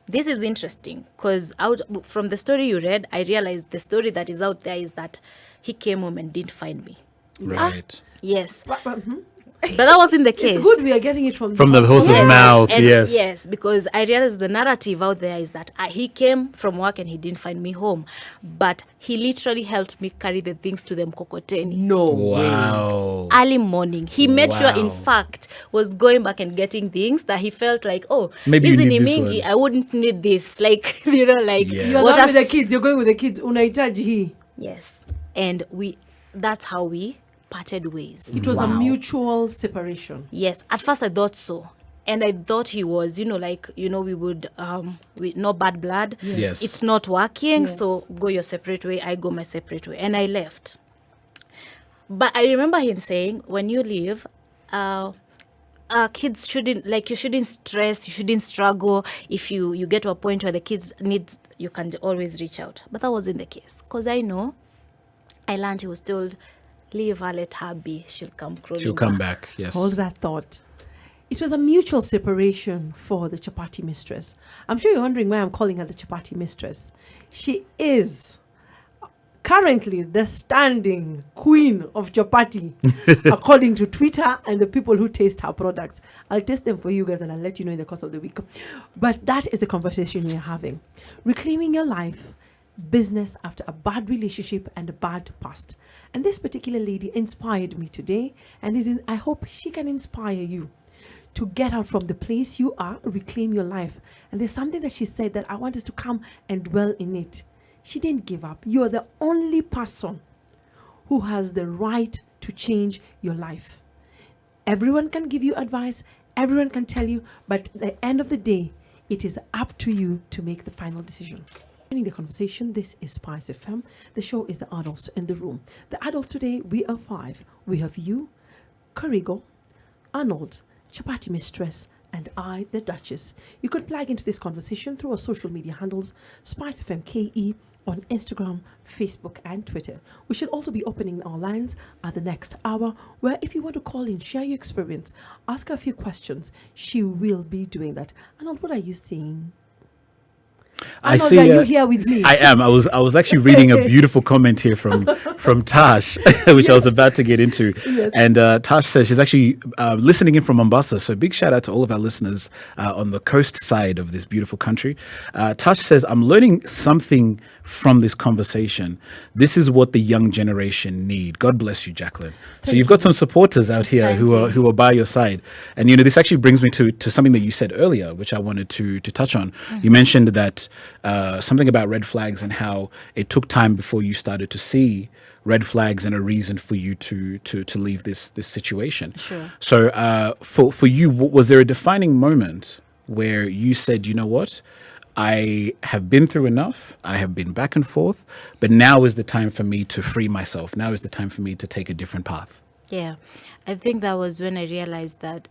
Speaker 4: this is interesting because out from the story you read, I realized the story that is out there is that he came home and didn't find me.
Speaker 2: Right.
Speaker 4: Yes,
Speaker 1: But,
Speaker 4: but that wasn't the case.
Speaker 1: it's good we are getting it from
Speaker 2: From the horse's
Speaker 1: Yes.
Speaker 2: mouth,
Speaker 4: And
Speaker 2: yes.
Speaker 4: yes, because I realized the narrative out there is that he came from work and he didn't find me home, but he literally helped me carry the things to the mkokoteni.
Speaker 1: No.
Speaker 2: Wow.
Speaker 4: Early morning, he made sure, in
Speaker 2: Wow.
Speaker 4: fact, was going back and getting things that he felt like, oh,
Speaker 2: Maybe you
Speaker 4: isn't
Speaker 2: need
Speaker 4: it
Speaker 2: this
Speaker 4: mingi?
Speaker 2: one.
Speaker 4: I wouldn't need this. Like, you know, like
Speaker 2: Yeah.
Speaker 1: You're
Speaker 4: what
Speaker 1: not with
Speaker 4: else-
Speaker 1: the kids. You're going with the kids. Unahitaji hii.
Speaker 4: Yes, and that's how we parted ways.
Speaker 1: It was a mutual separation.
Speaker 4: Yes, at first I thought so. And I thought he was, we would, no bad blood.
Speaker 2: Yes.
Speaker 4: It's not working, so go your separate way, I go my separate way. And I left. But I remember him saying, when you leave, kids you shouldn't stress, you shouldn't struggle. If you get to a point where the kids need, you can always reach out. But that wasn't the case. Because I learned he was told, leave her, let her be. She'll come crawling
Speaker 2: She'll come back. Yes.
Speaker 1: Hold that thought. It was a mutual separation for the Chapati Mistress. I'm sure you're wondering why I'm calling her the Chapati Mistress. She is currently the standing queen of chapati, according to Twitter and the people who taste her products. I'll taste them for you guys and I'll let you know in the course of the week. But that is the conversation we're having. Reclaiming your life, business after a bad relationship and a bad past. And this particular lady inspired me today, and I hope she can inspire you to get out from the place you are, reclaim your life. And there's something that she said that I want us to come and dwell in it. She didn't give up. You're the only person who has the right to change your life. Everyone can give you advice, everyone can tell you, but at the end of the day, it is up to you to make the final decision. In the conversation, this is Spice FM. The show is The Adults in the Room. The adults today, we are 5. We have you, Karigo, Arnold, Chapati Mistress, and I, the Duchess. You could plug into this conversation through our social media handles, Spice FM KE, on Instagram, Facebook, and Twitter. We should also be opening our lines at the next hour, where if you want to call in, share your experience, ask her a few questions, she will be doing that. Arnold, what are you saying? Arnold, are you here with me?
Speaker 2: I am. I was actually reading a beautiful comment here from Tash, which I was about to get into.
Speaker 1: Yes.
Speaker 2: And Tash says she's actually listening in from Mombasa. So big shout out to all of our listeners on the coast side of this beautiful country. Tash says, I'm learning something from this conversation. This is what the young generation need. God bless you, Jacqueline. So you've got some supporters out here who are by your side. And this actually brings me to something that you said earlier, which I wanted to touch on. You mentioned that something about red flags and how it took time before you started to see red flags and a reason for you to leave this situation.
Speaker 4: Sure.
Speaker 2: So for you, was there a defining moment where you said, you know what? I have been through enough. I have been back and forth, but now is the time for me to free myself. Now is the time for me to take a different path.
Speaker 4: Yeah, I think that was when I realized that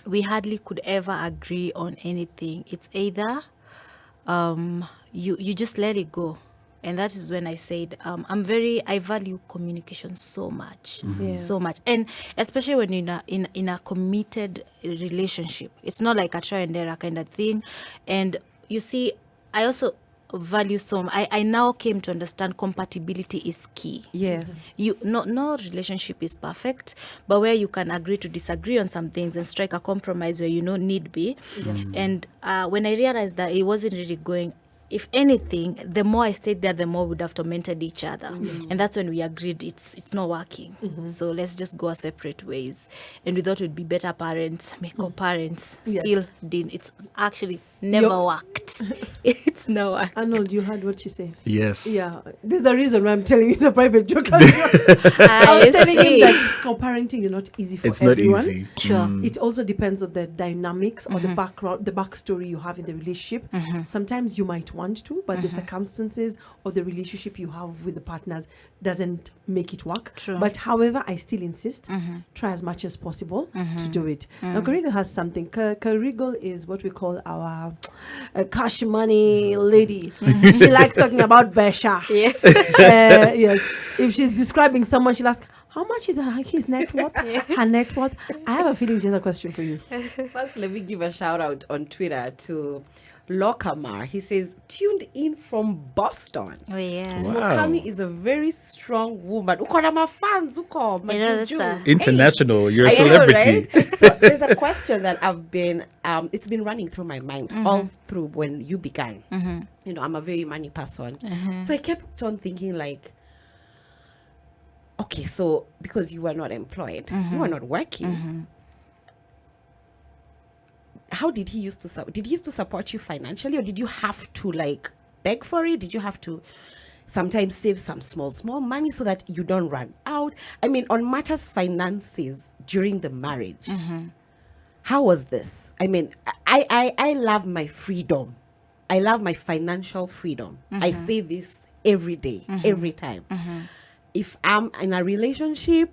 Speaker 4: we hardly could ever agree on anything. It's either you just let it go. And that is when I said, I value communication so much, so much. And especially when you're in a committed relationship, it's not like a try and error kind of thing. And you see, I also value I now came to understand compatibility is key.
Speaker 3: Yes.
Speaker 4: No relationship is perfect, but where you can agree to disagree on some things and strike a compromise where need be. And when I realized that it wasn't really going if anything, the more I stayed there, the more we'd have tormented each other. And that's when we agreed it's not working. So let's just go our separate ways. And we thought we'd be better parents, co-parents.
Speaker 1: Yes.
Speaker 4: Still didn't. It's actually never
Speaker 1: Yup.
Speaker 4: worked. It's no work.
Speaker 1: Arnold, you heard what she said.
Speaker 2: Yes.
Speaker 1: Yeah, there's a reason why I'm telling you it's a private joke. I was telling him
Speaker 4: see.
Speaker 1: that co-parenting is not easy for
Speaker 2: It's not
Speaker 1: everyone.
Speaker 2: easy.
Speaker 4: Sure.
Speaker 1: It also depends on the dynamics or the background, the backstory you have in the relationship. Sometimes you might want to, but the circumstances of the relationship you have with the partners doesn't make it work.
Speaker 4: True.
Speaker 1: But however, I still insist, try as much as possible to do it. Now, Karigal has something. Karigal is what we call our cash money lady. She likes talking about Besha.
Speaker 4: Yeah.
Speaker 1: Yes. If she's describing someone, she'll ask, how much is his net worth? Her net worth? I have a feeling she has a question for you.
Speaker 3: First, let me give a shout out on Twitter to Lokamar. He says, tuned in from Boston.
Speaker 4: Oh, yeah.
Speaker 2: Wow.
Speaker 3: Mokami is a very strong woman. Uko na mafans, uko
Speaker 4: You know, that's
Speaker 3: majuju.
Speaker 2: International. You're a
Speaker 3: I know,
Speaker 2: celebrity.
Speaker 3: right? So there's a question that I've been, it's been running through my mind all through when you began. You know, I'm a very money person. So I kept on thinking like, okay, so because you were not employed, you were not working. How did he used to did he used to support you financially, or did you have to like beg for it? Did you have to sometimes save some small money so that you don't run out? I mean, on matters finances during the marriage, how was this? I mean, I love my freedom. I love my financial freedom. I say this every day, every time. If I'm in a relationship,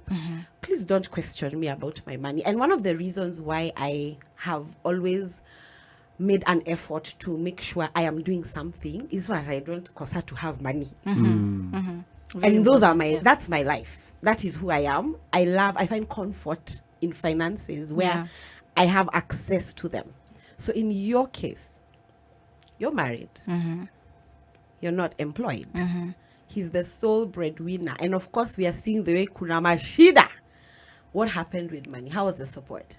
Speaker 3: please don't question me about my money. And one of the reasons why I have always made an effort to make sure I am doing something is that I don't cause her to have money. And those are that's my life. That is who I am. I find comfort in finances where I have access to them. So in your case, you're married. You're not employed. He's the sole breadwinner. And of course, we are seeing the way Kunama Shida. What happened with money? How was the support?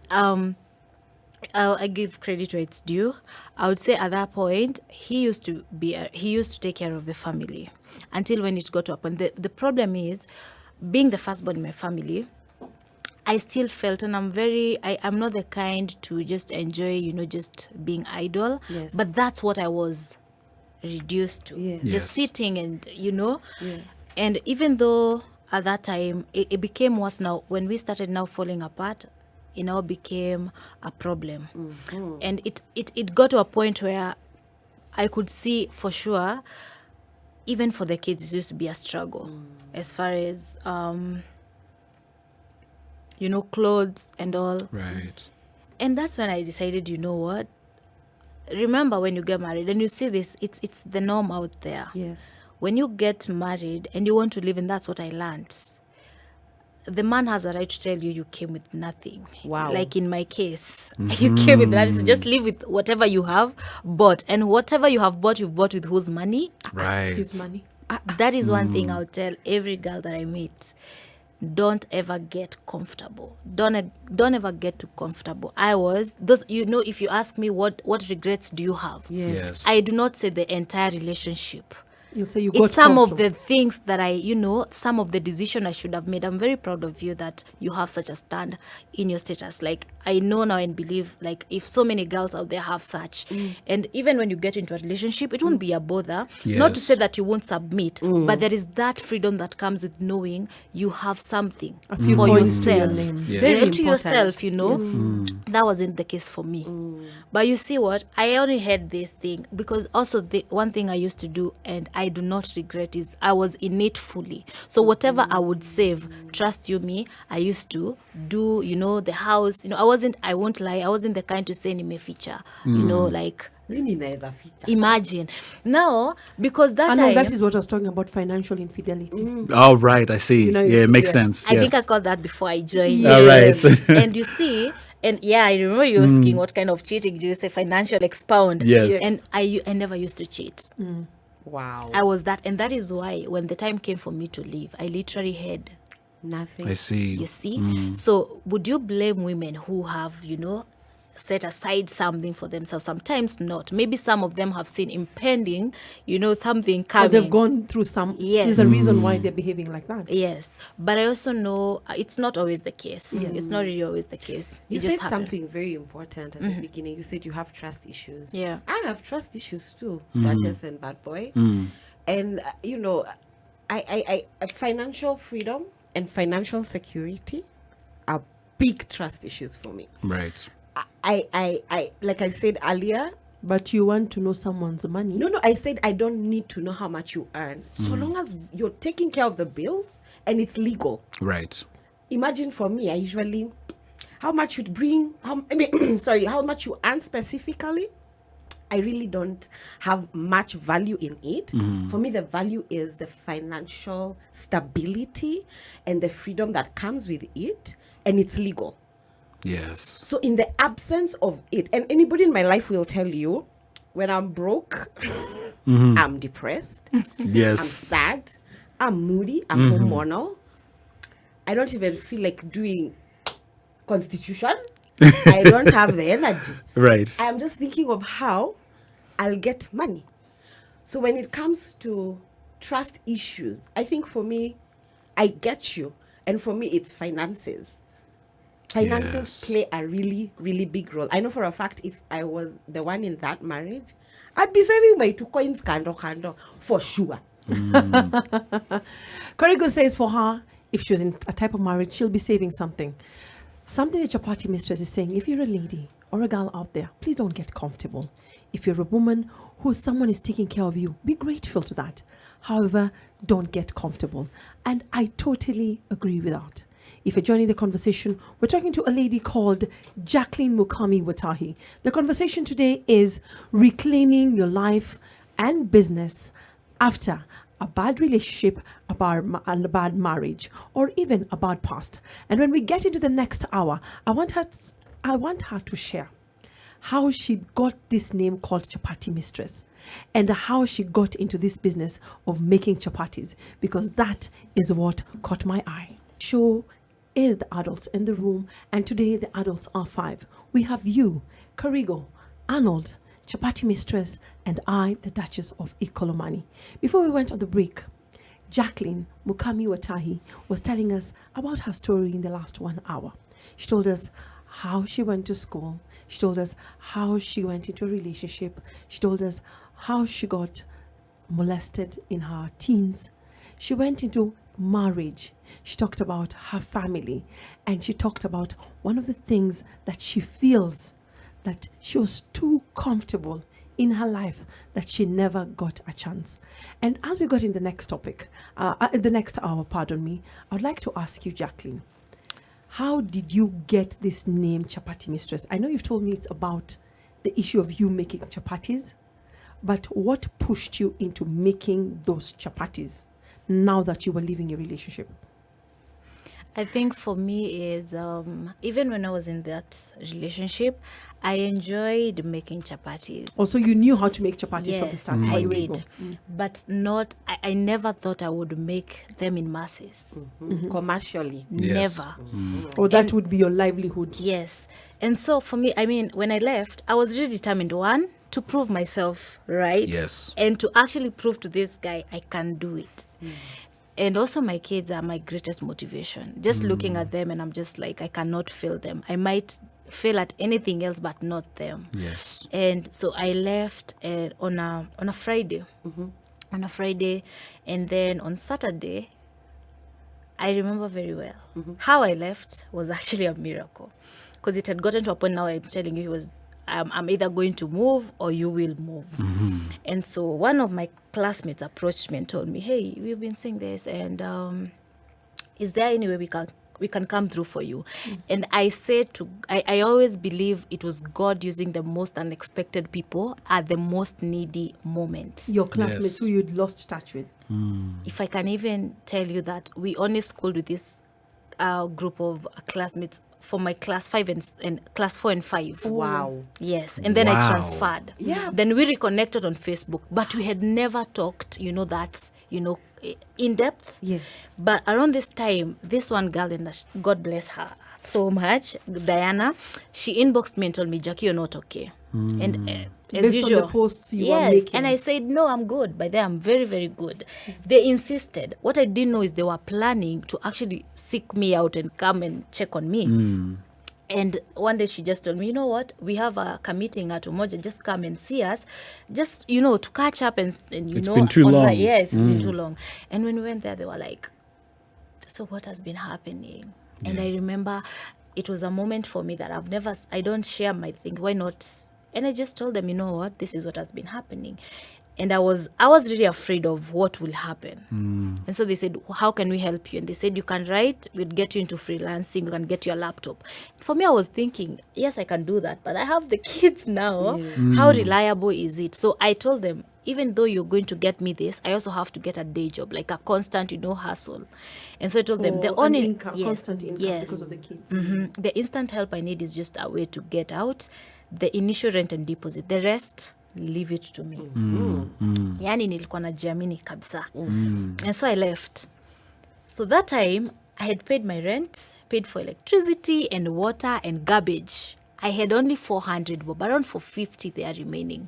Speaker 4: I give credit where it's due. I would say at that point, he used to take care of the family until when it got to a point. The problem is, being the firstborn in my family, I still felt, and I'm not the kind to just enjoy, just being idle.
Speaker 3: Yes.
Speaker 4: But that's what I was reduced to.
Speaker 3: Yes.
Speaker 4: Just
Speaker 2: Yes.
Speaker 4: sitting and,
Speaker 3: Yes.
Speaker 4: And even though at that time, it became worse now. When we started now falling apart, it now became a problem. And it got to a point where I could see for sure, even for the kids, it used to be a struggle as far as, clothes and all.
Speaker 2: Right.
Speaker 4: And that's when I decided, you know what? Remember when you get married and you see this, it's the norm out there.
Speaker 3: Yes.
Speaker 4: When you get married and you want to live, and that's what I learned. The man has a right to tell you came with nothing.
Speaker 3: Wow.
Speaker 4: Like in my case, you came with nothing. So just live with whatever you have bought. And whatever you have bought, you've bought with whose money?
Speaker 2: Right.
Speaker 1: His money.
Speaker 4: That is one thing I'll tell every girl that I meet. Don't ever get comfortable. Don't ever get too comfortable. If you ask me what regrets do you have?
Speaker 2: Yes.
Speaker 4: I do not say the entire relationship.
Speaker 1: You'll say you got
Speaker 4: It's some of
Speaker 1: comfortable.
Speaker 4: the things that some of the decision I should have made. I'm very proud of you that you have such a stand in your status. Like, I know now and believe, like, if so many girls out there have such, and even when you get into a relationship, it won't be a bother. Not to
Speaker 2: Yes.
Speaker 4: say that you won't submit, but there is that freedom that comes with knowing you have something
Speaker 1: few
Speaker 4: for
Speaker 1: points to your
Speaker 4: yourself.
Speaker 1: name.
Speaker 2: Yeah.
Speaker 3: Very
Speaker 4: To
Speaker 3: important.
Speaker 4: yourself, that wasn't the case for me. But you see what? I only had this thing because also the one thing I used to do, and I do not regret, is I was in it fully. So whatever I would save, trust you me, I used to do, the house. I won't lie, I wasn't the kind to say nimeficha, like,
Speaker 3: Mimi naweza ficha.
Speaker 4: imagine. Now, because that
Speaker 1: I know
Speaker 4: time,
Speaker 1: that is what I was talking about, financial infidelity.
Speaker 2: Oh, right. I see.
Speaker 1: You know,
Speaker 2: Yeah, it makes
Speaker 1: yes.
Speaker 2: sense.
Speaker 4: I
Speaker 2: Yes.
Speaker 4: think I called that before I joined.
Speaker 2: All right.
Speaker 4: And you see, and yeah, I remember you asking what kind of cheating do you say, financial expound.
Speaker 2: Yes.
Speaker 4: And I never used to cheat.
Speaker 3: Wow.
Speaker 4: I was that, and that is why when the time came for me to leave, I literally had,
Speaker 3: Nothing.
Speaker 2: I see.
Speaker 4: you see. So would you blame women who have, set aside something for themselves. Sometimes not. Maybe some of them have seen impending, something
Speaker 1: Or
Speaker 4: coming.
Speaker 1: they've gone through some.
Speaker 4: Yes.
Speaker 1: There's a reason why they're behaving like that.
Speaker 4: Yes, but I also know it's not always the case. It's not really always the case.
Speaker 3: You
Speaker 4: It just
Speaker 3: said
Speaker 4: happens.
Speaker 3: something very important at the beginning. You said you have trust issues.
Speaker 4: Yeah.
Speaker 3: I have trust issues too, Duchess and Bad Boy. And, I financial freedom and financial security are big trust issues for me.
Speaker 2: Right.
Speaker 3: I like I said earlier,
Speaker 1: But you want to know someone's money.
Speaker 3: no, I said I don't need to know how much you earn. So long as you're taking care of the bills and it's legal.
Speaker 2: Right.
Speaker 3: Imagine for me, I usually, how much you how much you earn specifically, I really don't have much value in it. For me, the value is the financial stability and the freedom that comes with it, and it's legal.
Speaker 2: Yes.
Speaker 3: So in the absence of it, and anybody in my life will tell you, when I'm broke, I'm depressed, I'm
Speaker 2: Yes.
Speaker 3: sad, I'm moody, I'm hormonal. I don't even feel like doing constitution. I don't have the energy.
Speaker 2: Right.
Speaker 3: I'm just thinking of how I'll get money. So when it comes to trust issues, I think for me, I get you. And for me, it's finances. Finances
Speaker 2: Yes.
Speaker 3: play a really, really big role. I know for a fact if I was the one in that marriage, I'd be saving my 2 coins kando for sure.
Speaker 1: Karigo says for her, if she was in a type of marriage, she'll be saving something. Something that Chapati Mistress is saying, if you're a lady or a girl out there, please don't get comfortable. If you're a woman who someone is taking care of you, be grateful to that. However, don't get comfortable. And I totally agree with that. If you're joining the conversation, we're talking to a lady called Jacqueline Mukami Watahi. The conversation today is reclaiming your life and business after a bad relationship, a bad marriage, or even a bad past. And when we get into the next hour, I want her to share how she got this name called Chapati Mistress and how she got into this business of making chapatis, because that is what caught my eye. Show is the adults in the room, and today the adults are 5. We have you, Karigo, Arnold, Chapati Mistress, and I, the Duchess of Ikolomani. Before we went on the break, Jacqueline Mukami Watahi was telling us about her story in the last 1 hour. She told us how she went to school. She told us how she went into a relationship. She told us how she got molested in her teens. She went into marriage. She talked about her family, and she talked about one of the things that she feels that she was too comfortable in her life that she never got a chance. And as we got in the next topic, the next hour, I would like to ask you, Jacqueline, how did you get this name Chapati Mistress? I know you've told me it's about the issue of you making chapatis, but what pushed you into making those chapatis now that you were leaving your relationship?
Speaker 4: I think for me is even when I was in that relationship, I enjoyed making chapatis.
Speaker 1: Also, you knew how to make chapatis from the
Speaker 4: Yes,
Speaker 1: start.
Speaker 4: I
Speaker 1: Where you
Speaker 4: did.
Speaker 1: go.
Speaker 4: But not, I never thought I would make them in masses.
Speaker 3: Commercially.
Speaker 2: Yes.
Speaker 4: Never.
Speaker 1: Or that would be your livelihood.
Speaker 4: Yes. And so for me, I mean, when I left, I was really determined, one, to prove myself right.
Speaker 2: Yes.
Speaker 4: And to actually prove to this guy I can do it. And also my kids are my greatest motivation. Just looking at them and I'm just like, I cannot fail them. I might fail at anything else, but not them.
Speaker 2: Yes.
Speaker 4: And so I left on a Friday. On a Friday. And then on Saturday, I remember very well. How I left was actually a miracle. Because it had gotten to a point now I'm telling you, it was, I'm either going to move or you will move. And so one of my classmates approached me and told me, hey, we've been saying this, and is there any way we can come through for you? And I said I always believe it was God using the most unexpected people at the most needy moment.
Speaker 1: Your classmates
Speaker 2: Yes.
Speaker 1: who you'd lost touch with.
Speaker 4: If I can even tell you that we only schooled with this group of classmates for my class 5 and class 4 and 5.
Speaker 3: Wow.
Speaker 4: Yes, and then
Speaker 2: Wow.
Speaker 4: I transferred.
Speaker 3: Yeah.
Speaker 4: Then we reconnected on Facebook, but we had never talked, in depth.
Speaker 3: Yes.
Speaker 4: But around this time, this one girl, God bless her so much, Diana, she inboxed me and told me, Jackie, you're not okay. And as
Speaker 1: Based
Speaker 4: usual,
Speaker 1: on the posts you were
Speaker 4: yes,
Speaker 1: making.
Speaker 4: and I said, no, I'm good. By then, I'm very, very good. They insisted. What I didn't know is they were planning to actually seek me out and come and check on me. And one day she just told me, you know what, we have a meeting at Umoja, just come and see us, just, to catch up and
Speaker 2: It's been too long.
Speaker 4: Yes, it's been too long. And when we went there, they were like, so what has been happening? And I remember it was a moment for me that I don't share my thing. Why not? And I just told them, you know what, this is what has been happening. And I was really afraid of what will happen. And so they said, how can we help you? And they said, you can write, we'll get you into freelancing, you can get your laptop. For me, I was thinking, yes, I can do that, but I have the kids now. How reliable is it? So I told them, even though you're going to get me this, I also have to get a day job, like a constant, hustle. And so I told them, the only
Speaker 1: income, constant income because of the kids.
Speaker 4: The instant help I need is just a way to get out, the initial rent and deposit. The rest, leave it to me. Yani nilikuwa najiamini kabisa. And so I left. So that time, I had paid my rent, paid for electricity and water and garbage. I had only 400 bob, around 450 there remaining.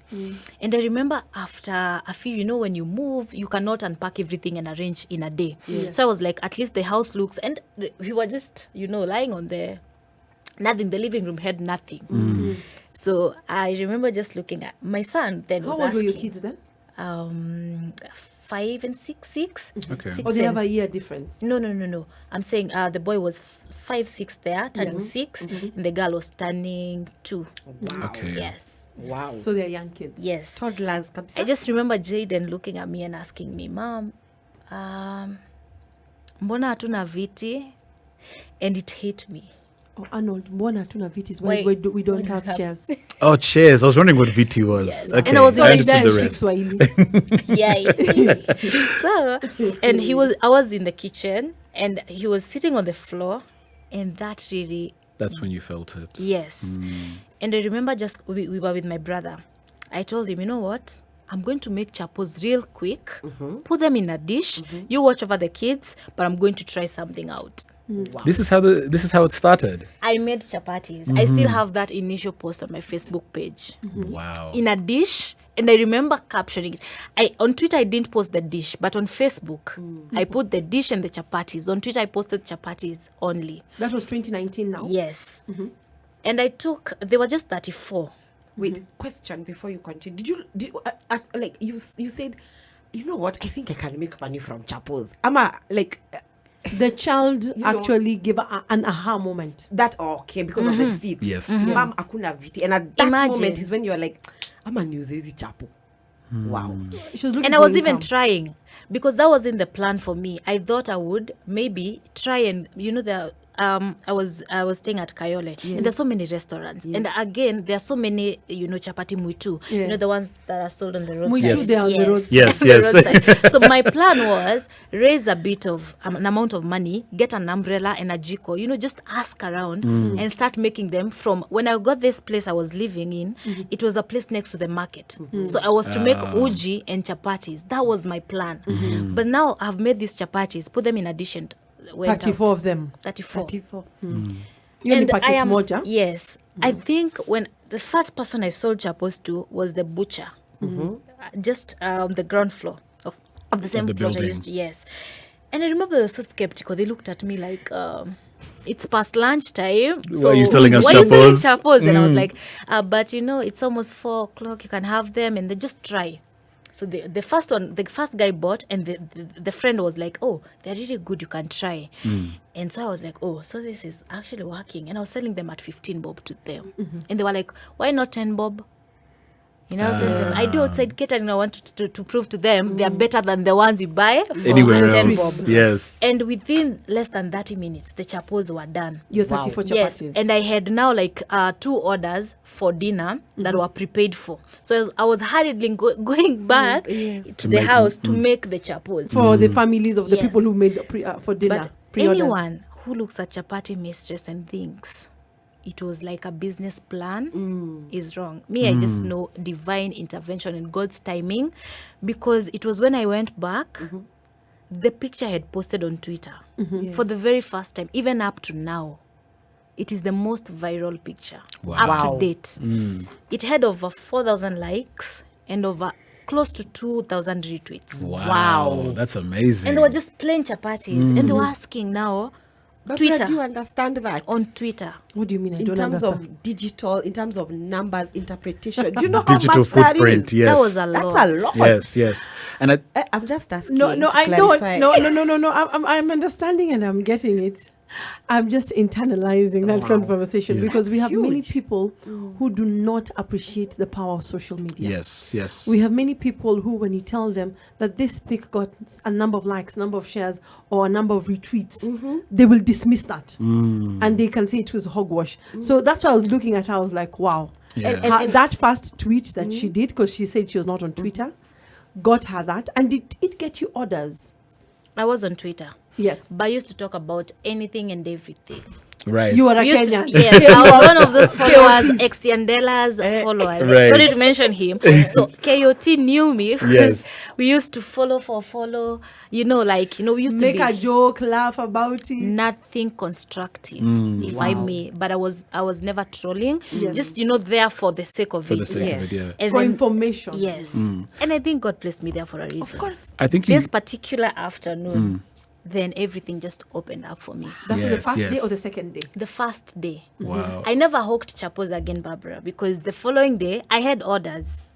Speaker 4: And I remember after a few, when you move, you cannot unpack everything and arrange in a day. So I was like, at least the house looks, and we were just, lying on the living room had nothing. So I remember just looking at my son then.
Speaker 1: How
Speaker 4: was
Speaker 1: old were your
Speaker 4: asking,
Speaker 1: kids then?
Speaker 4: 5 and 6.
Speaker 2: Okay.
Speaker 1: Or they have a year difference?
Speaker 4: No. I'm saying the boy was 5, 6 there, turning 6, and the girl was turning 2.
Speaker 3: Wow.
Speaker 2: Okay.
Speaker 4: Yes.
Speaker 3: Wow.
Speaker 1: So they're young kids.
Speaker 4: Yes.
Speaker 3: Toddlers. Kabisa.
Speaker 4: I just remember Jaden looking at me and asking me, Mom, mbona hatuna viti? And it hit me.
Speaker 1: Oh, Arnold, mbona hatuna vitis?
Speaker 4: Wait,
Speaker 1: We don't have chairs.
Speaker 2: Oh, chairs. I was wondering what VT was.
Speaker 4: Yes.
Speaker 2: Okay.
Speaker 4: And I was
Speaker 2: I
Speaker 1: Sorry,
Speaker 2: understood the rest.
Speaker 4: Yeah. So, and I was in the kitchen and he was sitting on the floor, and that really,
Speaker 2: That's when you felt it.
Speaker 4: yes. And I remember we were with my brother. I told him, you know what? I'm going to make chapos real quick, put them in a dish. You watch over the kids, but I'm going to try something out.
Speaker 3: Wow.
Speaker 2: This is how it started.
Speaker 4: I made chapatis. I still have that initial post on my Facebook page.
Speaker 2: Wow.
Speaker 4: In a dish, and I remember captioning it. On Twitter I didn't post the dish, but on Facebook I put the dish and the chapatis. On Twitter I posted chapatis only.
Speaker 1: That was 2019 now.
Speaker 4: Yes. And they were just 34.
Speaker 3: Wait, question before you continue. Like you said, you know what? I think I can make money from chapos.
Speaker 1: The child actually gave an aha moment.
Speaker 3: That okay because of the seeds.
Speaker 2: Yes.
Speaker 3: Mom akuna viti, and at that
Speaker 4: Imagine.
Speaker 3: moment is when you're like, I'm a news easy chapo. Wow.
Speaker 1: She was looking
Speaker 4: And I
Speaker 1: for
Speaker 4: was even
Speaker 1: income.
Speaker 4: trying, because that wasn't the plan for me. I thought I would maybe try and I was staying at Kayole, and there's so many restaurants, and again there are so many chapati muitu, the ones that are sold on the roadside.
Speaker 1: Muitu, they are on the roadside.
Speaker 2: Yes,
Speaker 4: On
Speaker 2: yes.
Speaker 4: the roadside. So my plan was raise a bit of an amount of money, get an umbrella and a jiko, just ask around and start making them. From when I got this place I was living in, it was a place next to the market. So I was to make uji and chapatis. That was my plan. But now I've made these chapatis, put them in addition.
Speaker 1: 34 of them.
Speaker 4: 34.
Speaker 1: You only packet moja.
Speaker 4: Yes. I think when the first person I sold chapos to was the butcher. Just the ground floor of the same
Speaker 2: the
Speaker 4: plot I
Speaker 2: building.
Speaker 4: used to. Yes. And I remember they were so skeptical. They looked at me like, it's past lunch time.
Speaker 2: Why are you selling us
Speaker 4: why are you selling
Speaker 2: chapos?
Speaker 4: chapos? And I was like, but it's almost 4 o'clock. You can have them, and they just try. So the first guy bought, and the friend was like, oh, they're really good, you can try. And so I was like, oh, so this is actually working. And I was selling them at 15 bob to them. And they were like, why not 10 bob? So I do outside catering. I want to prove to them they are better than the ones you buy for
Speaker 2: Anywhere
Speaker 4: 10
Speaker 2: else.
Speaker 4: bob.
Speaker 2: Yes.
Speaker 4: And within less than 30 minutes, the chapos were done.
Speaker 1: Your 34
Speaker 4: Yes,
Speaker 1: chapatis.
Speaker 4: and I had now 2 orders for dinner that were prepaid for. So I was hurriedly going back to the house to make the chapos.
Speaker 1: For the families of the
Speaker 4: Yes.
Speaker 1: people who made for dinner.
Speaker 4: But
Speaker 1: pre-orders.
Speaker 4: anyone who looks at Chapati Mistress and thinks it was like a business plan is wrong. Me, I just know divine intervention and God's timing, because it was when I went back the picture I had posted on Twitter for the very first time, even up to now, it is the most viral picture up to date. It had over 4,000 likes and over close to 2,000 retweets.
Speaker 2: Wow. That's amazing.
Speaker 4: And they were just playing chapatis, and they were asking now,
Speaker 3: But
Speaker 4: Twitter.
Speaker 3: do you understand that?
Speaker 4: On Twitter.
Speaker 1: What do you mean? I
Speaker 3: In
Speaker 1: don't
Speaker 3: terms
Speaker 1: understand.
Speaker 3: of digital, in terms of numbers, interpretation, do you know
Speaker 2: Digital
Speaker 3: how much
Speaker 2: footprint,
Speaker 3: that is?
Speaker 2: yes.
Speaker 4: That was a lot.
Speaker 3: That's a lot.
Speaker 2: Yes. And
Speaker 3: I'm just asking.
Speaker 1: No,
Speaker 3: to
Speaker 1: I know.
Speaker 3: clarify.
Speaker 1: No. I'm understanding and I'm getting it. I'm just internalizing that conversation because we have many
Speaker 3: huge.
Speaker 1: people who do not appreciate the power of social media.
Speaker 2: yes.
Speaker 1: We have many people who, when you tell them that this pic got a number of likes, number of shares, or a number of retweets, they will dismiss that. And they can say it was hogwash. So that's why I was looking at her. I was like, wow.
Speaker 2: Yeah.
Speaker 1: And that first tweet that she did, because she said she was not on Twitter, got her that. And did it get you orders?
Speaker 4: I was on Twitter,
Speaker 1: Yes.
Speaker 4: but I used to talk about anything and everything.
Speaker 2: Right.
Speaker 1: You are a
Speaker 4: We used to-
Speaker 1: Kenyan.
Speaker 4: yes, I was one of those followers,
Speaker 1: KOTs.
Speaker 4: Exiandela's followers.
Speaker 2: Right.
Speaker 4: Sorry to mention him. So KOT knew me because
Speaker 2: Yes.
Speaker 4: we used to follow. We used
Speaker 1: Make
Speaker 4: to
Speaker 1: a
Speaker 4: be
Speaker 1: joke, laugh about it.
Speaker 4: nothing constructive, if I may. But I was never trolling.
Speaker 1: Yes.
Speaker 4: Just there for the sake of
Speaker 2: For
Speaker 4: it.
Speaker 2: the sake of it, yeah.
Speaker 4: And
Speaker 1: For
Speaker 4: then-
Speaker 1: information.
Speaker 4: Yes. And I think God placed me there for a reason.
Speaker 3: Of course.
Speaker 2: I think you.
Speaker 4: This particular afternoon, then everything just opened up for me.
Speaker 1: That's the
Speaker 2: Yes,
Speaker 1: first day
Speaker 2: yes.
Speaker 1: or the second day?
Speaker 4: The first day.
Speaker 2: Wow.
Speaker 4: I never hawked chapos again, Barbara, because the following day I had orders.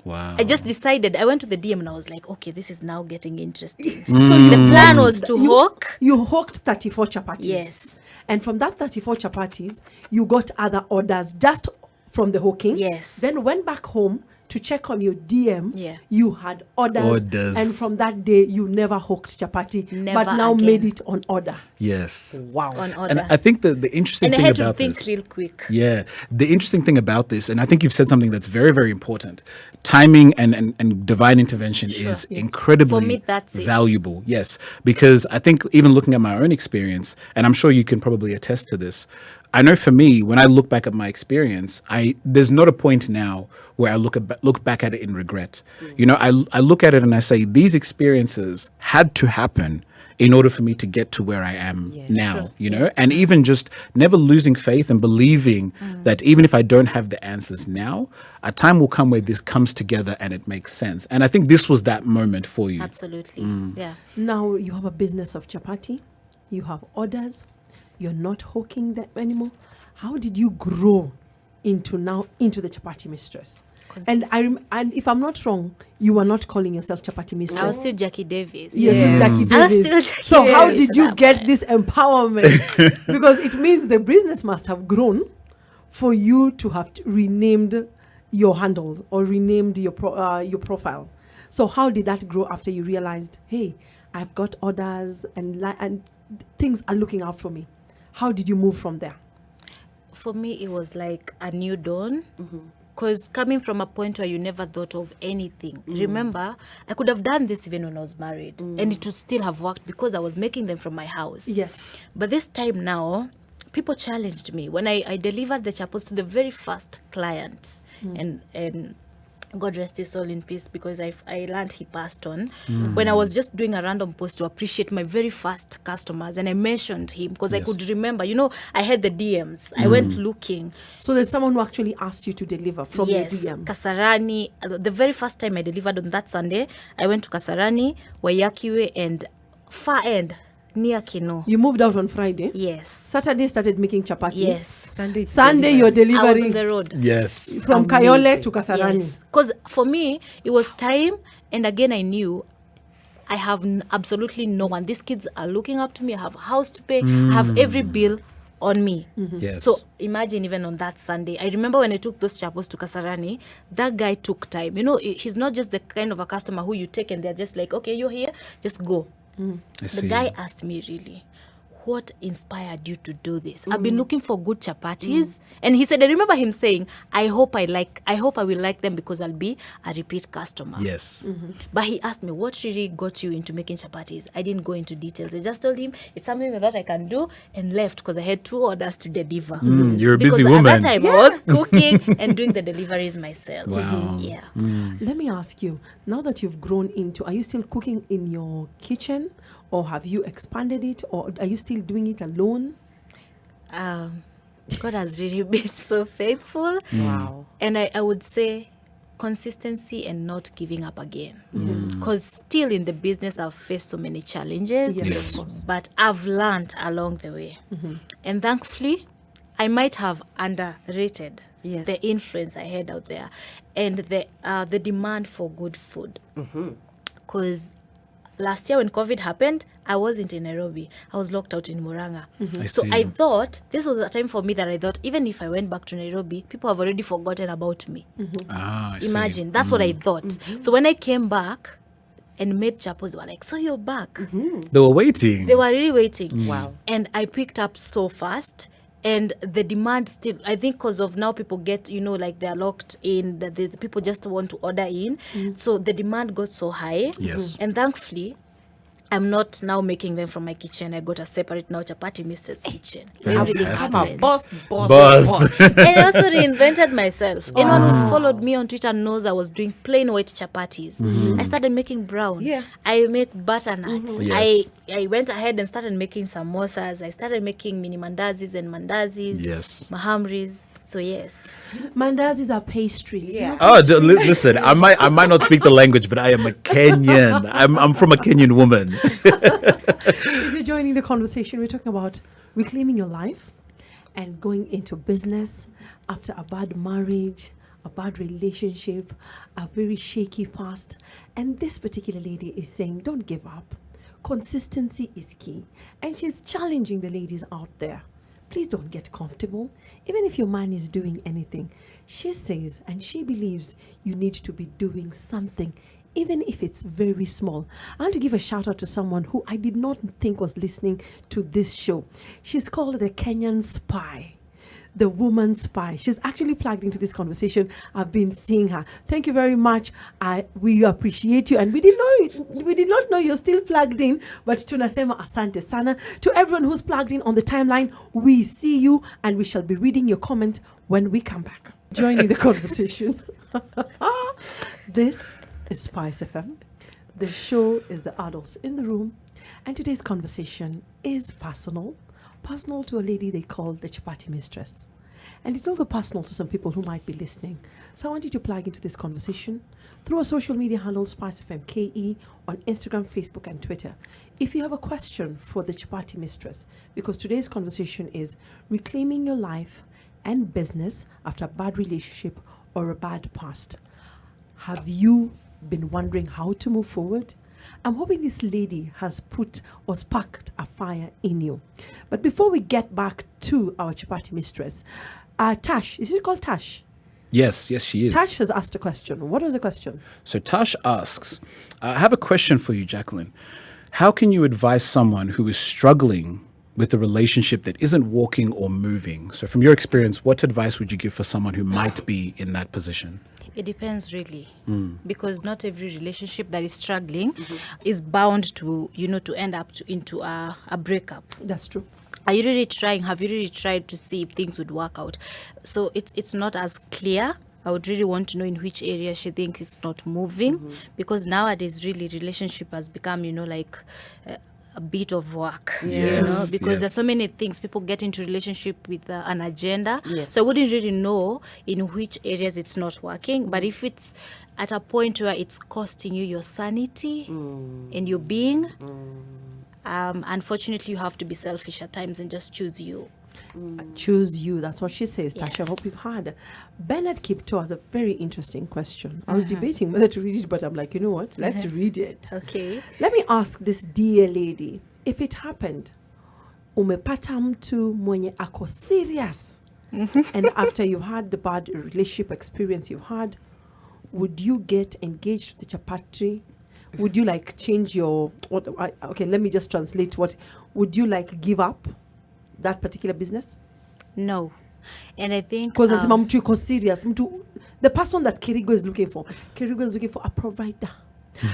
Speaker 2: Wow.
Speaker 4: I just decided, I went to the DM and I was like, okay, this is now getting interesting.
Speaker 1: So you
Speaker 4: The plan was to hawk.
Speaker 1: You hawked 34 chapatis.
Speaker 4: Yes.
Speaker 1: And from that 34 chapatis, you got other orders just from the hawking.
Speaker 4: Yes.
Speaker 1: Then went back home to check on your DM.
Speaker 4: Yeah.
Speaker 1: You had orders. And from that day, you never hawked chapati.
Speaker 4: Never
Speaker 1: but now
Speaker 4: again.
Speaker 1: made it on order.
Speaker 2: Yes.
Speaker 3: Wow.
Speaker 4: On order.
Speaker 2: And I think the interesting
Speaker 4: And I
Speaker 2: thing
Speaker 4: had to
Speaker 2: about
Speaker 4: think
Speaker 2: this.
Speaker 4: real quick.
Speaker 2: Yeah. The interesting thing about this, and I think you've said something that's very, very important. Timing and divine intervention is incredibly
Speaker 4: For me, that's it.
Speaker 2: valuable. Yes. Because I think even looking at my own experience, and I'm sure you can probably attest to this, I know for me, when I look back at my experience, there's not a point now where I look back at it in regret. I look at it and I say, these experiences had to happen in order for me to get to where I am now, and even just never losing faith and believing that even if I don't have the answers now, a time will come where this comes together and it makes sense. And I think this was that moment for you.
Speaker 4: Absolutely. Yeah.
Speaker 1: Now you have a business of chapati. You have orders. You're not hawking them anymore. How did you grow into the chapati mistress? And and if I'm not wrong, you were not calling yourself chapati mistress.
Speaker 4: I was still Jackie Davis.
Speaker 1: Yes, Jackie
Speaker 4: I was
Speaker 1: Davis.
Speaker 4: still Jackie
Speaker 1: So how
Speaker 4: Davis
Speaker 1: did you
Speaker 4: at
Speaker 1: get
Speaker 4: that
Speaker 1: this empowerment? Because it means the business must have grown for you to have renamed your handles or renamed your profile. So how did that grow after you realized, hey, I've got orders and things are looking out for me? How did you move from there?
Speaker 4: For me, it was like a new dawn. Because coming from a point where you never thought of anything. Remember, I could have done this even when I was married. And it would still have worked because I was making them from my house.
Speaker 1: Yes.
Speaker 4: But this time now, people challenged me. When I delivered the chapos to the very first client, and God rest his soul in peace, because I learned he passed on. When I was just doing a random post to appreciate my very first customers, and I mentioned him because I could remember, I had the DMs. I went looking.
Speaker 1: So there's someone who actually asked you to deliver from
Speaker 4: Yes,
Speaker 1: the DM.
Speaker 4: Kasarani. The very first time I delivered on that Sunday, I went to Kasarani, Wayakiwe, and far end near Kino.
Speaker 1: You moved out on Friday.
Speaker 4: Yes.
Speaker 1: Saturday started making chapatis.
Speaker 4: Yes.
Speaker 1: Sunday you're
Speaker 4: I was
Speaker 1: delivering
Speaker 4: on the road.
Speaker 2: Yes.
Speaker 1: from Kayole to Kasarani.
Speaker 4: Because for me, it was time. And again, I knew I have absolutely no one. These kids are looking up to me. I have a house to pay. I have every bill on me.
Speaker 2: Yes.
Speaker 4: So imagine even on that Sunday, I remember when I took those chapos to Kasarani, that guy took time. He's not just the kind of a customer who you take and they're just like, okay, you're here, just go.
Speaker 2: I
Speaker 4: The
Speaker 2: see.
Speaker 4: guy asked me, really, what inspired you to do this? I've been looking for good chapatis. And he said, I remember him saying, I hope I will like them because I'll be a repeat customer.
Speaker 2: Yes.
Speaker 4: But he asked me, what really got you into making chapatis? I didn't go into details. I just told him it's something that I can do and left because I had 2 orders to deliver.
Speaker 2: You're a busy
Speaker 4: because
Speaker 2: woman.
Speaker 4: At that time, I was cooking and doing the deliveries myself.
Speaker 2: Wow.
Speaker 4: Yeah.
Speaker 1: Let me ask you, now that you've grown into, are you still cooking in your kitchen, or have you expanded it, or are you still doing it alone?
Speaker 4: God has really been so faithful.
Speaker 3: Wow.
Speaker 4: And I would say consistency and not giving up again. Because still in the business, I've faced so many challenges.
Speaker 1: Yes, of course.
Speaker 4: But I've learned along the way. And thankfully, I might have underrated
Speaker 3: Yes.
Speaker 4: the influence I had out there and the demand for good food. Because last year when COVID happened, I wasn't in Nairobi. I was locked out in Murang'a. So I thought, this was a time for me that I thought, even if I went back to Nairobi, people have already forgotten about me.
Speaker 2: I see.
Speaker 4: Imagine, that's what I thought. So when I came back and made chapos, they were like, so you're back.
Speaker 2: They were waiting.
Speaker 4: They were really waiting.
Speaker 3: Wow.
Speaker 4: And I picked up so fast. And the demand still, I think because of now people get, like they're locked in, that the people just want to order in. So the demand got so high.
Speaker 2: Yes.
Speaker 4: And thankfully, I'm not now making them from my kitchen. I got a separate now Chapati Mistress kitchen. Everything
Speaker 2: Fantastic.
Speaker 4: happens.
Speaker 2: Boss.
Speaker 4: And I also reinvented myself. Anyone who's followed me on Twitter knows I was doing plain white chapatis. I started making brown.
Speaker 3: Yeah.
Speaker 4: I make butternut.
Speaker 2: Yes.
Speaker 4: I went ahead and started making samosas. I started making mini mandazis and mandazis.
Speaker 2: Yes.
Speaker 4: Mahamris. So yes.
Speaker 1: Mandazis are pastries.
Speaker 3: Yeah.
Speaker 2: Oh, listen, I might not speak the language, but I am a Kenyan. I'm from a Kenyan woman.
Speaker 1: If you're joining the conversation, we're talking about reclaiming your life and going into business after a bad marriage, a bad relationship, a very shaky past. And this particular lady is saying, don't give up. Consistency is key. And she's challenging the ladies out there. Please don't get comfortable. Even if your man is doing anything, she says and she believes you need to be doing something, even if it's very small. I want to give a shout out to someone who I did not think was listening to this show. She's called the Kenyan Spy, the woman spy. She's actually plugged into this conversation. I've been seeing her. Thank you very much. We appreciate you. And we did not know you're still plugged in, but tunasema asante sana. To everyone who's plugged in on the timeline, we see you and we shall be reading your comment when we come back. Joining the conversation. This is Spice FM. The show is The Adults in the Room. And today's conversation is personal to a lady they call the Chapati Mistress. And it's also personal to some people who might be listening. So I want you to plug into this conversation through our social media handle, Spice FM KE, on Instagram, Facebook, and Twitter. If you have a question for the Chapati Mistress, because today's conversation is reclaiming your life and business after a bad relationship or a bad past. Have you been wondering how to move forward? I'm hoping this lady has put or sparked a fire in you. But before we get back to our Chapati Mistress, Tash, is it called Tash?
Speaker 2: Yes, she is.
Speaker 1: Tash has asked a question. What was the question?
Speaker 2: So Tash asks, I have a question for you, Jacqueline. How can you advise someone who is struggling with a relationship that isn't walking or moving? So from your experience, what advice would you give for someone who might be in that position?
Speaker 4: It depends really, because not every relationship that is struggling is bound to, to end up into a breakup.
Speaker 1: That's true.
Speaker 4: Are you really trying? Have you really tried to see if things would work out? So it's not as clear. I would really want to know in which area she thinks it's not moving, because nowadays really relationship has become, like a bit of work,
Speaker 2: Yes,
Speaker 4: because there's
Speaker 2: yes.
Speaker 4: so many things. People get into relationship with an agenda.
Speaker 3: Yes.
Speaker 4: So I wouldn't really know in which areas it's not working. But if it's at a point where it's costing you your sanity and your being, unfortunately, you have to be selfish at times and just choose you.
Speaker 1: Choose you. That's what she says, Tasha. I
Speaker 4: Yes.
Speaker 1: hope you've heard. Bernard Kipto has a very interesting question. I was debating whether to read it, but I'm like, you know what? Let's read it.
Speaker 4: Okay.
Speaker 1: Let me ask this dear lady, if it happened, umepata mtu mwenye ako serious, and after you've had the bad relationship experience you've had, would you get engaged to the chapati? would you like change your okay, let me just translate what would you like give up that particular business?
Speaker 4: No. And I think
Speaker 1: Because mtu yuko serious, the person that Kerigo is looking for a provider,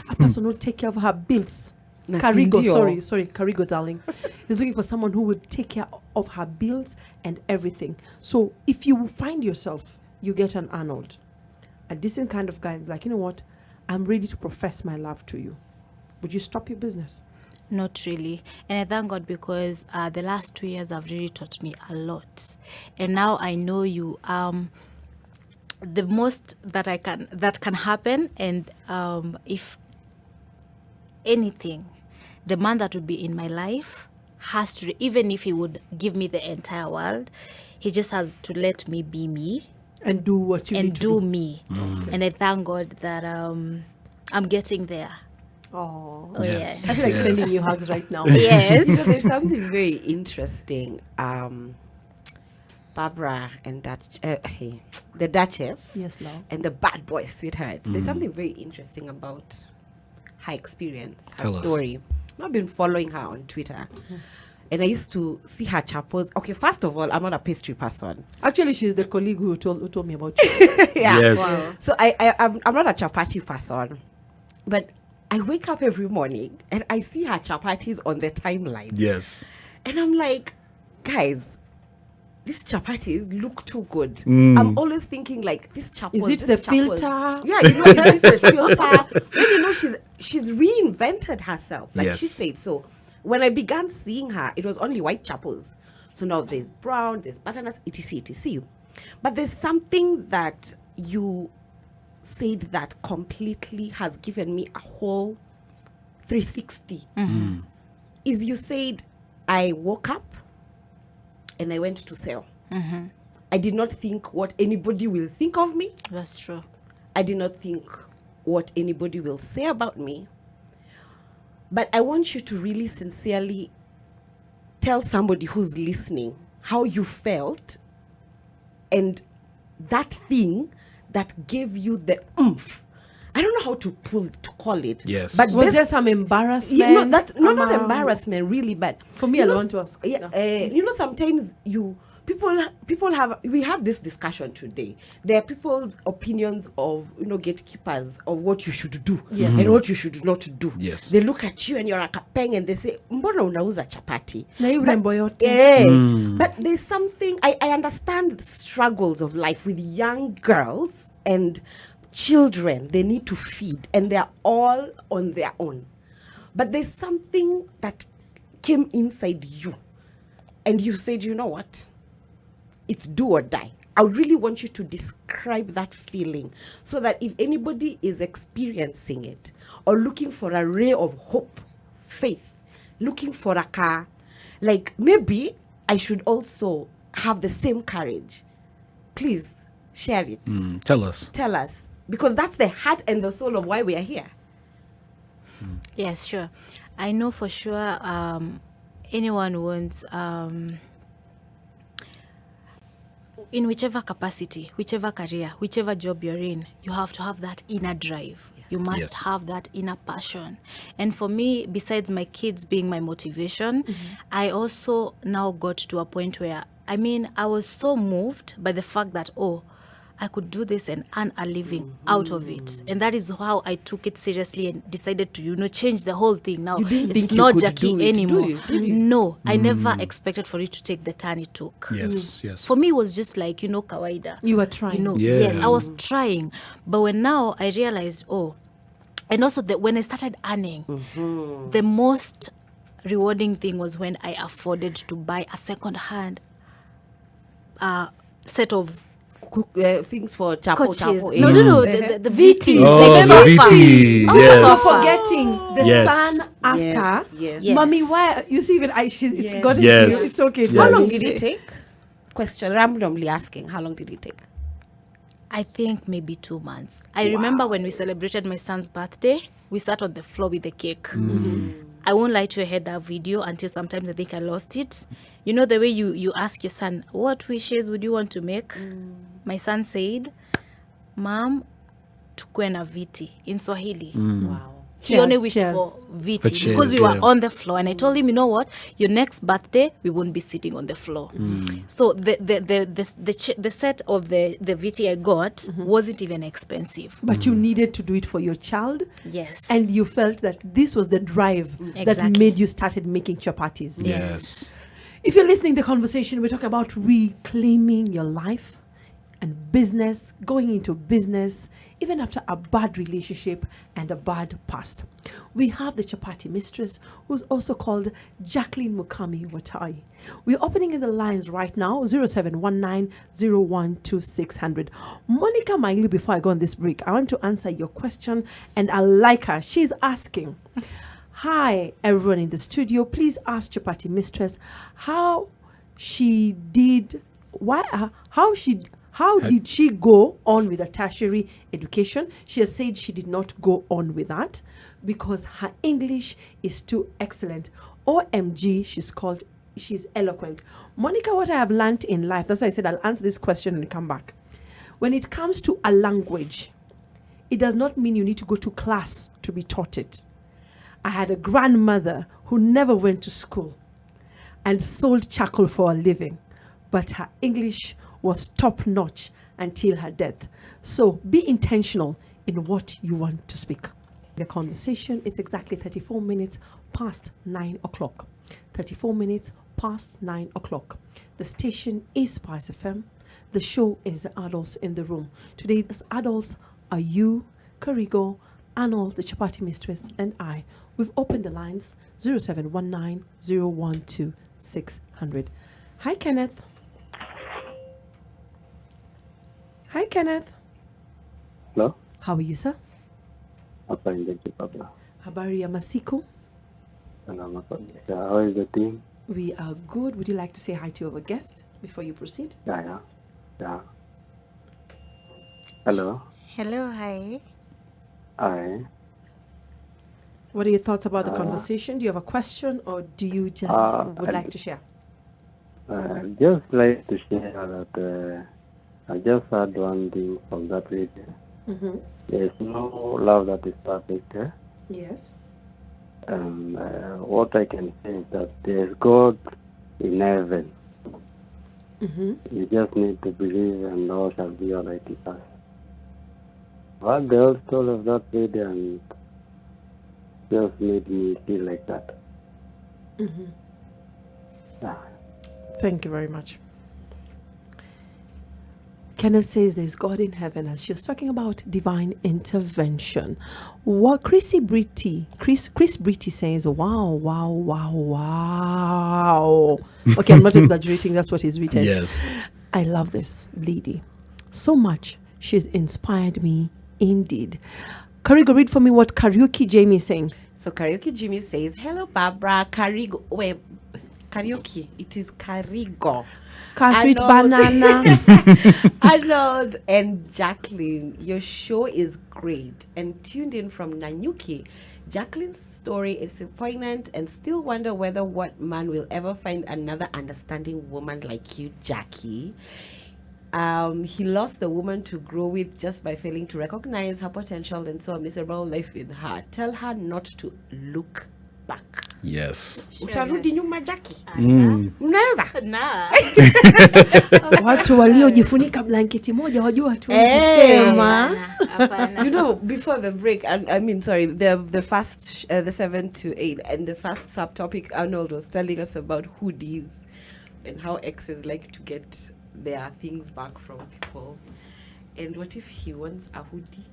Speaker 1: a person who will take care of her bills. Karigo, sorry, Karigo, darling. He's looking for someone who will take care of her bills and everything. So if you find yourself, you get an Arnold, a decent kind of guy, like, you know what, I'm ready to profess my love to you. Would you stop your business?
Speaker 4: Not really. And I thank God because the last 2 years have really taught me a lot. And now I know you the most that can happen. And if anything, the man that would be in my life has to, even if he would give me the entire world, he just has to let me be me.
Speaker 1: And do what you need to do.
Speaker 4: Me. Okay. And I thank God that I'm getting there.
Speaker 1: Oh
Speaker 4: yes.
Speaker 1: I feel like sending you hugs right now.
Speaker 4: Yes.
Speaker 3: So there's something very interesting. Barbara and the Duchess,
Speaker 1: yes, love,
Speaker 3: and the bad boy sweetheart. There's something very interesting about her experience, her story. I've been following her on Twitter. And I used to see her chapos. Okay, first of all, I'm not a pastry person.
Speaker 1: Actually, she's the colleague who told me about you.
Speaker 3: Yeah.
Speaker 2: Yes.
Speaker 3: Wow. So I'm not a chapati person, but I wake up every morning and I see her chapatis on the timeline.
Speaker 2: Yes.
Speaker 3: And I'm like, guys, these chapatis look too good. I'm always thinking like, this chapos.
Speaker 1: Is it the filter?
Speaker 3: Yeah, you know, is it the filter? Then you know she's reinvented herself, like she said. So when I began seeing her, it was only white chapos. So now there's brown, there's butternut, etc. But there's something that you said that completely has given me a whole 360. Is you said, I woke up and I went to sell. I did not think what anybody will think of me.
Speaker 4: That's true.
Speaker 3: I did not think what anybody will say about me. But I want you to really sincerely tell somebody who's listening how you felt and that thing that gave you the oomph. I don't know how to call it.
Speaker 2: Yes.
Speaker 1: But was there some embarrassment?
Speaker 3: Not embarrassment really, but
Speaker 1: for me, I want to ask.
Speaker 3: You know, sometimes people have, we had this discussion today. There are people's opinions of, you know, gatekeepers of what you should do and what you should not do.
Speaker 2: Yes.
Speaker 3: They look at you and you're like a peng and they say, mbona unauza chapati? But there's something, I understand the struggles of life with young girls and children. They need to feed and they're all on their own. But there's something that came inside you and you said, you know what? It's do or die. I would really want you to describe that feeling so that if anybody is experiencing it or looking for a ray of hope, faith, looking for a car, like maybe I should also have the same courage. Please share it.
Speaker 2: Tell us.
Speaker 3: Because that's the heart and the soul of why we are here.
Speaker 4: Yes, sure. I know for sure anyone wants, in whichever capacity, whichever career, whichever job you're in, you have to have that inner drive. You must have that inner passion. And for me, besides my kids being my motivation, I also now got to a point where, I was so moved by the fact that, I could do this and earn a living out of it. And that is how I took it seriously and decided to, change the whole thing. Now, it's not Jackie anymore. No, I never expected for it to take the turn it took.
Speaker 2: Yes.
Speaker 4: For me, it was just like, kawaida.
Speaker 1: You were trying.
Speaker 4: Yes, I was trying. But when now I realized, and also that when I started earning, the most rewarding thing was when I afforded to buy a second-hand set of
Speaker 3: things for chapo.
Speaker 4: No, the VT.
Speaker 2: The VT.
Speaker 1: Also forgetting the son asked her, Mommy, why? You see, even it's got into you. It's okay.
Speaker 3: How long did it take? Question, randomly asking, how long did it take?
Speaker 4: I think maybe 2 months. I remember when we celebrated my son's birthday, we sat on the floor with the cake. I won't lie to you, I had that video until sometimes I think I lost it. You know the way you ask your son, what wishes would you want to make? My son said, Mom, tukue na viti in Swahili.
Speaker 3: Wow.
Speaker 4: He only
Speaker 1: Cheers,
Speaker 4: wished
Speaker 1: cheers.
Speaker 4: for VT
Speaker 2: For cheers,
Speaker 4: because we were
Speaker 2: yeah.
Speaker 4: on the floor, and I told him, you know what, your next birthday we won't be sitting on the floor. So the set of the VT I got wasn't even expensive.
Speaker 1: But you needed to do it for your child.
Speaker 4: Yes.
Speaker 1: And you felt that this was the drive that
Speaker 4: Exactly.
Speaker 1: made you started making chapatis.
Speaker 2: Yes.
Speaker 1: If you're listening to the conversation, we're talking about reclaiming your life and business, going into business, even after a bad relationship and a bad past. We have the Chapati Mistress, who's also called Jacqueline Mukami Watai. We're opening in the lines right now, 0719-012-600. Monica Miley, before I go on this break, I want to answer your question, and I like her. She's asking, hi, everyone in the studio. Please ask Chapati Mistress how did she go on with a tertiary education? She has said she did not go on with that because her English is too excellent. OMG, she's eloquent. Monica, what I have learned in life, that's why I said I'll answer this question and come back. When it comes to a language, it does not mean you need to go to class to be taught it. I had a grandmother who never went to school and sold charcoal for a living, but her English was top notch until her death. So be intentional in what you want to speak. The conversation, it's exactly 34 minutes past 9 o'clock. 34 minutes past 9 o'clock. The station is Spice FM. The show is the Adults in the Room. Today's adults are you, Karigo, Arnold, the Chapati Mistress, and I. We've opened the lines 0719-012-600. Hi, Kenneth. Hi, Kenneth.
Speaker 5: Hello?
Speaker 1: How are you, sir?
Speaker 5: I'm fine, thank you, Papa.
Speaker 1: Habari ya masiku.
Speaker 5: Salama kabisa. How is the team?
Speaker 1: We are good. Would you like to say hi to our guest before you proceed?
Speaker 5: Yeah. Hello?
Speaker 4: Hello, hi.
Speaker 5: Hi.
Speaker 1: What are your thoughts about the conversation? Do you have a question, or do you just would like to share?
Speaker 5: Just like to share that I just heard one thing from that video.
Speaker 1: Mm-hmm.
Speaker 5: There's no love that is perfect.
Speaker 1: Yes.
Speaker 5: What I can say is that there's God in heaven.
Speaker 1: Mm-hmm.
Speaker 5: You just need to believe and all shall be alright with us. What the whole story of that video and just made me feel like that.
Speaker 1: Mm-hmm.
Speaker 5: Yeah.
Speaker 1: Thank you very much. Kenneth says there's God in heaven, as she was talking about divine intervention. What Chris Britty says, wow. Okay, I'm not exaggerating, that's what he's written.
Speaker 2: Yes.
Speaker 1: I love this lady so much. She's inspired me indeed. Karigo, read for me what Karaoke Jamie is saying.
Speaker 3: So Karaoke Jimmy says, hello, Barbara. Karigo. Wait, karaoke. It is Karigo.
Speaker 1: Sweet
Speaker 3: Arnold.
Speaker 1: banana.
Speaker 3: Arnold and Jacqueline, your show is great. And tuned in from Nanyuki. Jacqueline's story is poignant and still wonder whether what man will ever find another understanding woman like you, Jackie. He lost the woman to grow with just by failing to recognize her potential and saw a miserable life in her. Tell her not to look back.
Speaker 2: Yes.
Speaker 3: Utarudi nyuma, Jackie.
Speaker 2: Mm.
Speaker 3: Mnaweza?
Speaker 4: Nah.
Speaker 1: Watu waliojifunika blanketi moja wajua tu
Speaker 3: Sema.
Speaker 4: Hapana.
Speaker 3: You know, before the break, the first, the 7 to 8, and the first subtopic, Arnold was telling us about hoodies and how exes like to get their things back from people. And what if he wants a hoodie?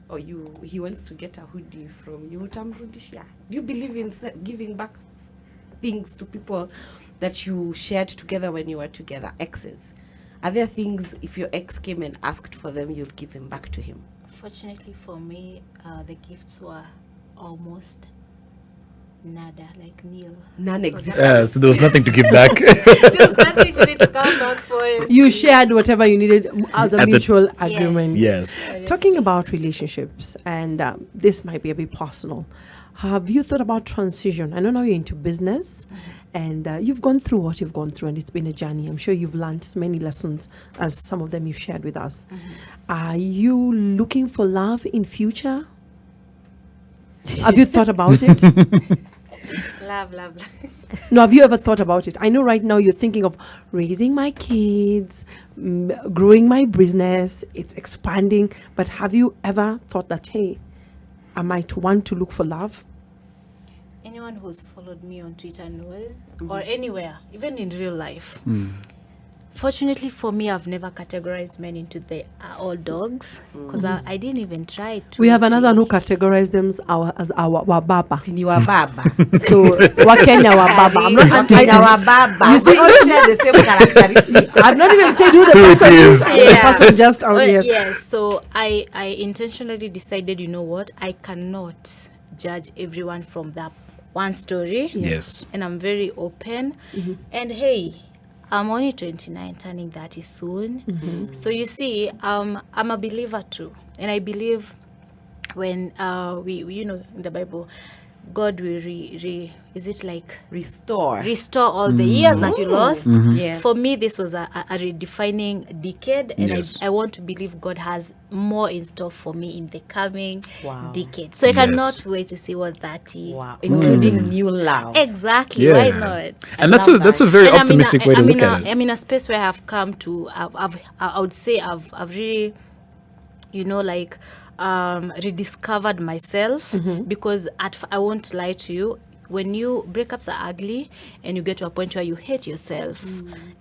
Speaker 3: Or he wants to get a hoodie from you? Utamrudishia. Do you believe in giving back things to people that you shared together when you were together, exes? Are there things, if your ex came and asked for them, you'll give them back to him?
Speaker 4: Fortunately for me, the gifts were almost nada, like nil.
Speaker 3: Non-existent.
Speaker 2: So there was nothing to give back.
Speaker 4: There's nothing really to count out for.
Speaker 1: You shared whatever you needed as a
Speaker 2: At the-
Speaker 1: mutual agreement.
Speaker 2: Yes.
Speaker 1: Talking about relationships, and this might be a bit personal. Have you thought about transition? I know now you're into business, and you've gone through what you've gone through, and it's been a journey. I'm sure you've learned as many lessons as some of them you've shared with us. Are you looking for love in future? Have you thought about it?
Speaker 4: Love.
Speaker 1: No, have you ever thought about it? I know right now you're thinking of raising my kids, growing my business, it's expanding. But have you ever thought that, hey, I might want to look for love?
Speaker 4: Anyone who's followed me on Twitter knows, or anywhere, even in real life. Fortunately for me, I've never categorized men into they are all dogs, because I didn't even try to.
Speaker 1: We have another one who categorized them as our wababa.
Speaker 3: Sini wababa.
Speaker 1: So Wakenya wababa. I'm not
Speaker 3: Wakenya wababa.
Speaker 1: You see,
Speaker 3: We all share the same characteristics.
Speaker 1: I've not even said who the
Speaker 2: Who it
Speaker 1: person
Speaker 2: is.
Speaker 1: is. The person just out here.
Speaker 4: Yes, so I intentionally decided, you know what, I cannot judge everyone from that one story.
Speaker 2: Yes.
Speaker 4: And I'm very open. And hey, I'm only 29, turning 30 soon. So you see, I'm a believer too. And I believe when we you know, in the Bible, God will is it like
Speaker 3: Restore.
Speaker 4: all the years that you lost?
Speaker 3: Yes.
Speaker 4: For me, this was a redefining decade, and
Speaker 2: Yes.
Speaker 4: I want to believe God has more in store for me in the coming
Speaker 3: Wow.
Speaker 4: decade. So I
Speaker 2: Yes.
Speaker 4: cannot wait to see what that is.
Speaker 3: Wow. Including new love.
Speaker 4: Exactly.
Speaker 2: Yeah.
Speaker 4: Why not?
Speaker 2: And that's
Speaker 3: love
Speaker 2: a
Speaker 3: that.
Speaker 2: very
Speaker 4: And
Speaker 2: optimistic way to look at it.
Speaker 4: I'm in a space where I've come to. I would say I've really, you know, like rediscovered myself, because I won't lie to you. When breakups are ugly and you get to a point where you hate yourself,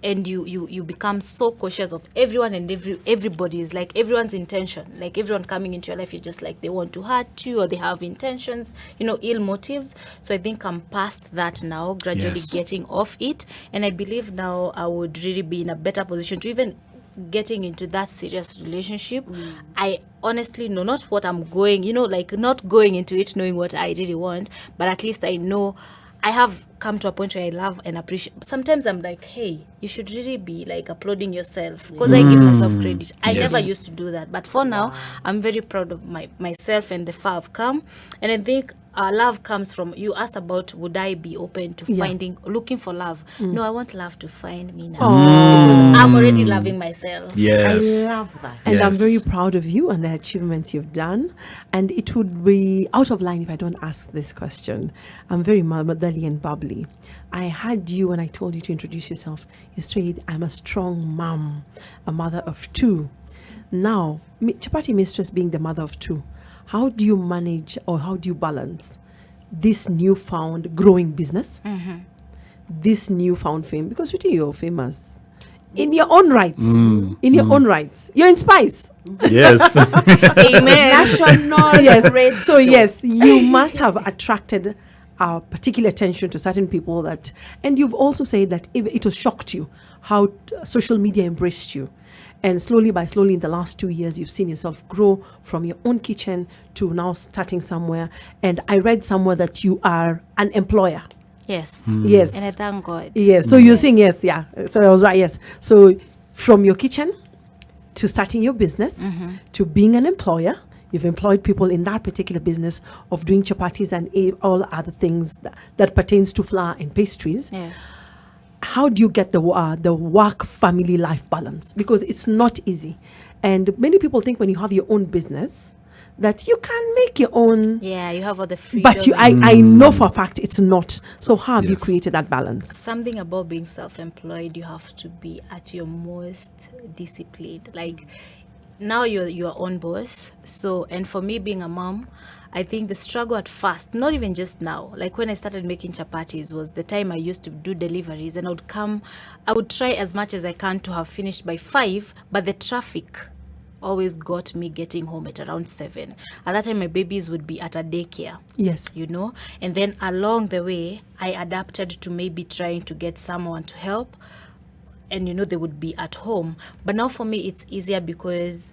Speaker 4: and you become so cautious of everyone and everybody's, like everyone's intention, like everyone coming into your life, you're just like they want to hurt you or they have intentions, you know, ill motives. So I think I'm past that now, gradually
Speaker 2: Yes.
Speaker 4: getting off it, and I believe now I would really be in a better position to even getting into that serious relationship. I honestly know not what I'm going, you know, like not going into it knowing what I really want, but at least I know I have come to a point where I love and appreciate. Sometimes I'm like, hey, you should really be like applauding yourself, because I give myself credit. I
Speaker 2: Yes.
Speaker 4: never used to do that, but for now, I'm very proud of myself and the far I've come. And I think love comes from, you asked about would I be open to looking for love. No, I want love to find me now, because I'm already loving myself.
Speaker 2: Yes.
Speaker 3: I love that.
Speaker 1: And I'm
Speaker 2: Yes.
Speaker 1: very proud of you and the achievements you've done. And it would be out of line if I don't ask this question. I'm very motherly and bubbly. I had you when I told you to introduce yourself. You said, I'm a strong mom, a mother of two. Now, Chapati Mistress being the mother of two, how do you manage or how do you balance this newfound growing business, this newfound fame? Because really you're famous in your own rights. In your own rights. You're in Spice.
Speaker 2: Yes.
Speaker 4: Amen.
Speaker 3: National
Speaker 1: Yes. So yes, you must have attracted particular attention to certain people and you've also said that it was shocked you how social media embraced you. And slowly in the last 2 years, you've seen yourself grow from your own kitchen to now starting somewhere. And I read somewhere that you are an employer.
Speaker 4: Yes.
Speaker 1: Yes.
Speaker 4: And I thank God.
Speaker 1: Yes. So you're saying yes. Yeah. So I was right. Yes. So from your kitchen to starting your business to being an employer, you've employed people in that particular business of doing chapatis and all other things that pertains to flour and pastries.
Speaker 4: Yeah.
Speaker 1: How do you get the work family life balance? Because it's not easy, and many people think when you have your own business that you can make your own.
Speaker 4: Yeah, you have all the freedom.
Speaker 1: But I know for a fact it's not. So how have you
Speaker 2: Yes.
Speaker 1: created that balance?
Speaker 4: Something about being self-employed, you have to be at your most disciplined. Like now you're your own boss. So, and for me being a mom, I think the struggle at first, not even just now, like when I started making chapatis was the time I used to do deliveries, and I would try as much as I can to have finished by 5, but the traffic always got me getting home at around 7. At that time, my babies would be at a daycare.
Speaker 1: Yes.
Speaker 4: You know, and then along the way, I adapted to maybe trying to get someone to help, and you know, they would be at home. But now for me, it's easier because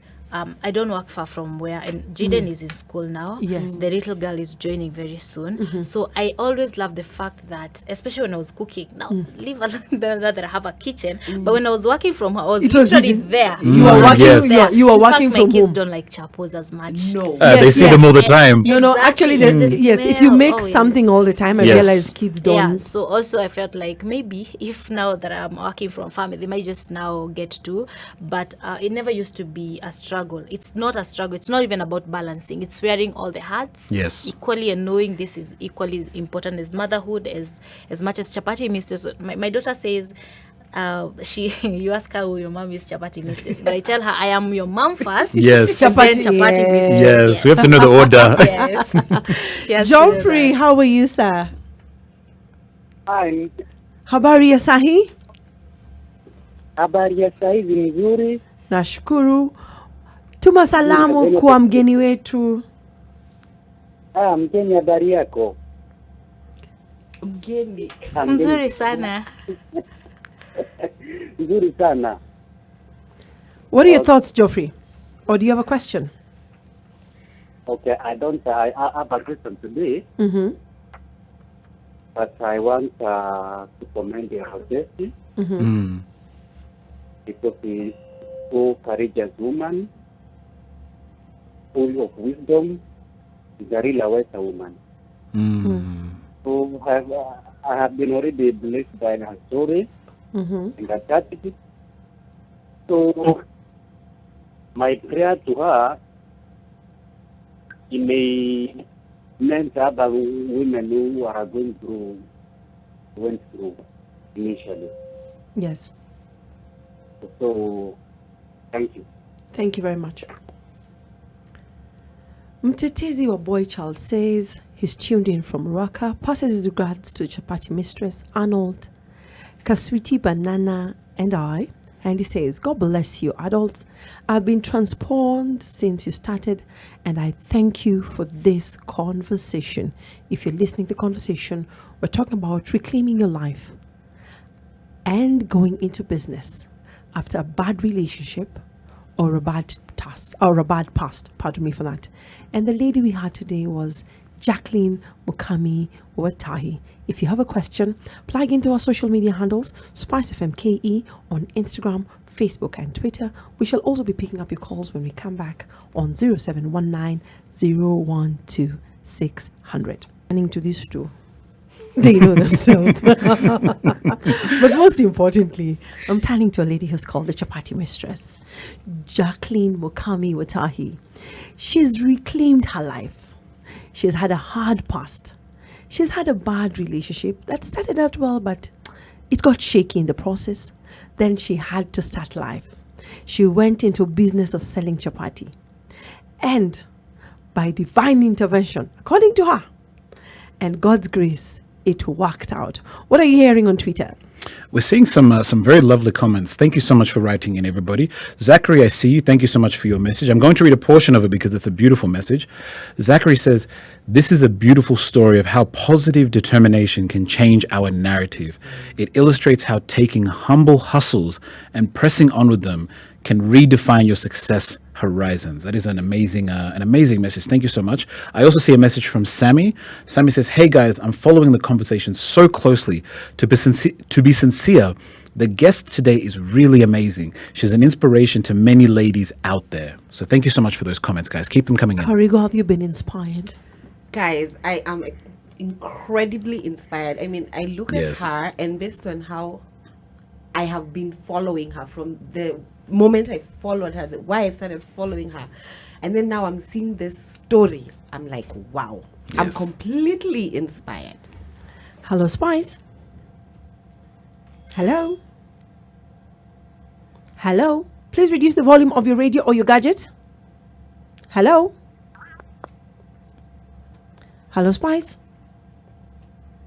Speaker 4: I don't work far from where, and Jaden is in school now.
Speaker 1: Yes.
Speaker 4: The little girl is joining very soon. So I always love the fact that, especially when I was cooking, now leave alone that I have a kitchen, but when I was working from home, I was literally there.
Speaker 1: You were working.
Speaker 2: Yes.
Speaker 1: You were
Speaker 4: In fact,
Speaker 1: working
Speaker 4: my
Speaker 1: from
Speaker 4: kids
Speaker 1: home.
Speaker 4: don't like chapos as much.
Speaker 3: No.
Speaker 2: They
Speaker 1: Yes,
Speaker 2: see
Speaker 1: yes.
Speaker 2: them all the time.
Speaker 1: No,
Speaker 4: Exactly.
Speaker 1: actually,
Speaker 4: The
Speaker 1: yes. If you
Speaker 4: smell,
Speaker 1: make
Speaker 4: oh, yes.
Speaker 1: something all the time, I
Speaker 2: Yes.
Speaker 1: realize kids don't.
Speaker 4: Yeah, so also I felt like maybe if now that I'm working from family, they might just now get to, but it never used to be a struggle struggle. It's not a struggle. It's not even about balancing. It's wearing all the hats
Speaker 2: Yes.
Speaker 4: equally and knowing this is equally important as motherhood, as much as Chapati Mistress. My daughter says, you ask her who your mom is, Chapati Mistress, but I tell her I am your mom first.
Speaker 2: Yes.
Speaker 4: and then
Speaker 1: Chapati,
Speaker 4: Chapati
Speaker 1: yes.
Speaker 4: Mistress.
Speaker 2: Yes, we have to know the order.
Speaker 4: Yes. She has to know
Speaker 1: Geoffrey,
Speaker 4: that.
Speaker 1: how are you, sir?
Speaker 5: Hi,
Speaker 1: Habari ya sahi?
Speaker 5: habari ya saizi nzuri.
Speaker 1: Nashukuru. Tuma salamu kwa mgeni wetu.
Speaker 5: Mgeni, habari yako?
Speaker 3: Mgeni.
Speaker 4: Mzuri sana.
Speaker 5: Nzuri sana.
Speaker 1: What are your thoughts, Geoffrey? Or do you have a question?
Speaker 5: Okay, I have a question today,
Speaker 1: Mm-hmm.
Speaker 5: but I want to commend your honesty
Speaker 2: Mm.
Speaker 5: because she's so courageous woman, full of wisdom. She's a real wise woman.
Speaker 2: Mm.
Speaker 5: So I have been already blessed by her story
Speaker 1: Mm-hmm.
Speaker 5: and her attitude. So my prayer to her, she may mentor other women who are went through initially.
Speaker 1: Yes.
Speaker 5: So thank you.
Speaker 1: Thank you very much. Mtetezi wa Boy Child says he's tuned in from Raka, passes his regards to Chapati Mistress, Arnold, Kaswiti Banana, and I. And he says, God bless you, adults. I've been transformed since you started, and I thank you for this conversation. If you're listening to the conversation, we're talking about reclaiming your life and going into business after a bad relationship or a bad task or a bad past. Pardon me for that. And the lady we had today was Jacqueline Mukami Watahi. If you have a question, plug into our social media handles, SpiceFMKE on Instagram, Facebook, and Twitter. We shall also be picking up your calls when we come back on 0719 012 600. Running to these two. They know themselves. But most importantly, I'm turning to a lady who's called the Chapati Mistress, Jacqueline Mukami Watahi. She's reclaimed her life. She's had a hard past. She's had a bad relationship that started out well, but it got shaky in the process. Then she had to start life. She went into business of selling chapati. And by divine intervention, according to her, and God's grace, it worked out. What are you hearing on Twitter?
Speaker 2: We're seeing some very lovely comments. Thank you so much for writing in, everybody. Zachary, I see you. Thank you so much for your message. I'm going to read a portion of it because it's a beautiful message. Zachary says, this is a beautiful story of how positive determination can change our narrative. It illustrates how taking humble hustles and pressing on with them can redefine your success horizons. That is an amazing message. Thank you so much. I also see a message from Sammy. Sammy says, hey guys, I'm following the conversation so closely. To be sincere, the guest today is really amazing. She's an inspiration to many ladies out there. So thank you so much for those comments, guys. Keep them coming in.
Speaker 1: Karigo, have you been inspired?
Speaker 3: Guys, I am incredibly inspired. I mean, I look
Speaker 2: Yes.
Speaker 3: at her, and based on how I have been following her from the moment I followed her, why I started following her, and then now I'm seeing this story, I'm like, wow. I'm
Speaker 2: Yes.
Speaker 3: completely inspired.
Speaker 1: Hello, Spice. Hello. Hello. Please reduce the volume of your radio or your gadget. Hello. Hello, Spice.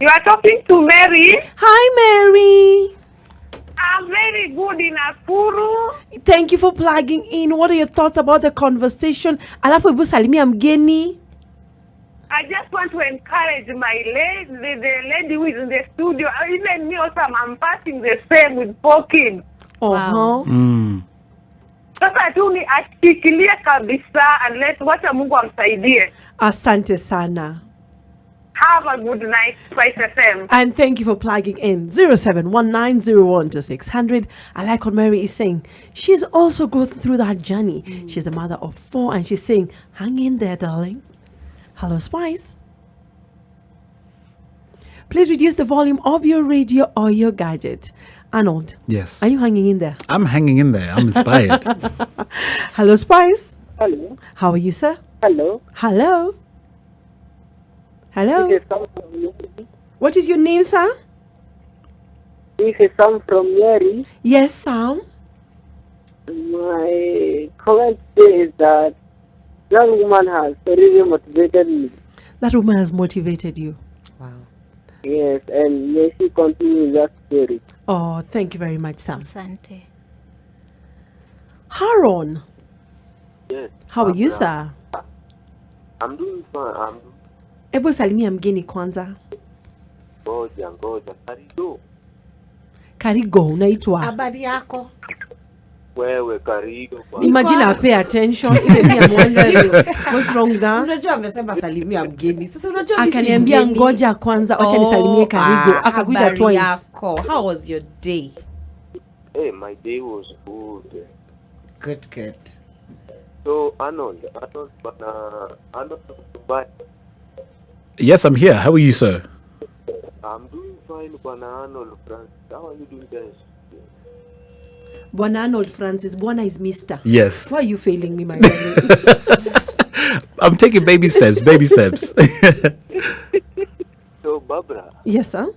Speaker 6: You are talking to Mary.
Speaker 1: Hi, Mary.
Speaker 6: I'm very good in Nakuru.
Speaker 1: Thank you for plugging in. What are your thoughts about the conversation? Alafu hebu salimia mgeni.
Speaker 6: I just want to encourage my lady, the lady who is in the studio. Even me also, I'm passing the same with 4 kids.
Speaker 1: Uh-huh.
Speaker 6: Sasa tu ni ashikilie kabisa and wacha Mungu amsaidie.
Speaker 1: Asante sana.
Speaker 6: Have a good night, Spice FM.
Speaker 1: And thank you for plugging in. 0719012600. I like what Mary is saying. She's also going through that journey. She's a mother of 4 and she's saying, hang in there, darling. Hello, Spice. Please reduce the volume of your radio or your gadget. Arnold,
Speaker 2: Yes.
Speaker 1: are you hanging in there?
Speaker 2: I'm hanging in there. I'm inspired.
Speaker 1: Hello, Spice.
Speaker 7: Hello.
Speaker 1: How are you, sir?
Speaker 7: Hello.
Speaker 1: Hello. Hello.
Speaker 7: This is Sam from Mary.
Speaker 1: What is your name, sir?
Speaker 7: This is Sam from Mary.
Speaker 1: Yes, Sam.
Speaker 7: My comment is that young woman has really motivated me.
Speaker 1: That woman has motivated you.
Speaker 3: Wow.
Speaker 7: Yes, and may she continue that spirit.
Speaker 1: Oh, thank you very much, Sam.
Speaker 4: Asante.
Speaker 1: Haron,
Speaker 5: Yes.
Speaker 1: how are you, sir?
Speaker 5: I'm doing fine.
Speaker 1: Hebu salimia mgeni kwanza.
Speaker 5: Ngoja. Karibu.
Speaker 1: Karigo, unaitwa.
Speaker 3: Habari yako?
Speaker 5: Wewe karibu.
Speaker 1: Imagine I pay attention. Even me, I'm wondering what's wrong with that.
Speaker 3: Unajua amesema salimia mgeni. Sasa unajua mimi si
Speaker 1: Akaniambia
Speaker 3: mgeni.
Speaker 1: ngoja kwanza, wacha nisalimie Karigo. Akakuita
Speaker 3: habari
Speaker 1: twice.
Speaker 3: yako. How was your day?
Speaker 5: Hey, my day was good.
Speaker 3: Good.
Speaker 5: So Arnold, but
Speaker 2: Yes, I'm here. How are you, sir?
Speaker 5: I'm doing fine, Bwana Arnold Francis. How are you doing, guys?
Speaker 1: Bwana Arnold Francis, Bwana is Mr.
Speaker 2: Yes.
Speaker 1: Why are you failing me, my darling?
Speaker 2: I'm taking baby steps.
Speaker 5: So Barbara,
Speaker 1: Yes, sir.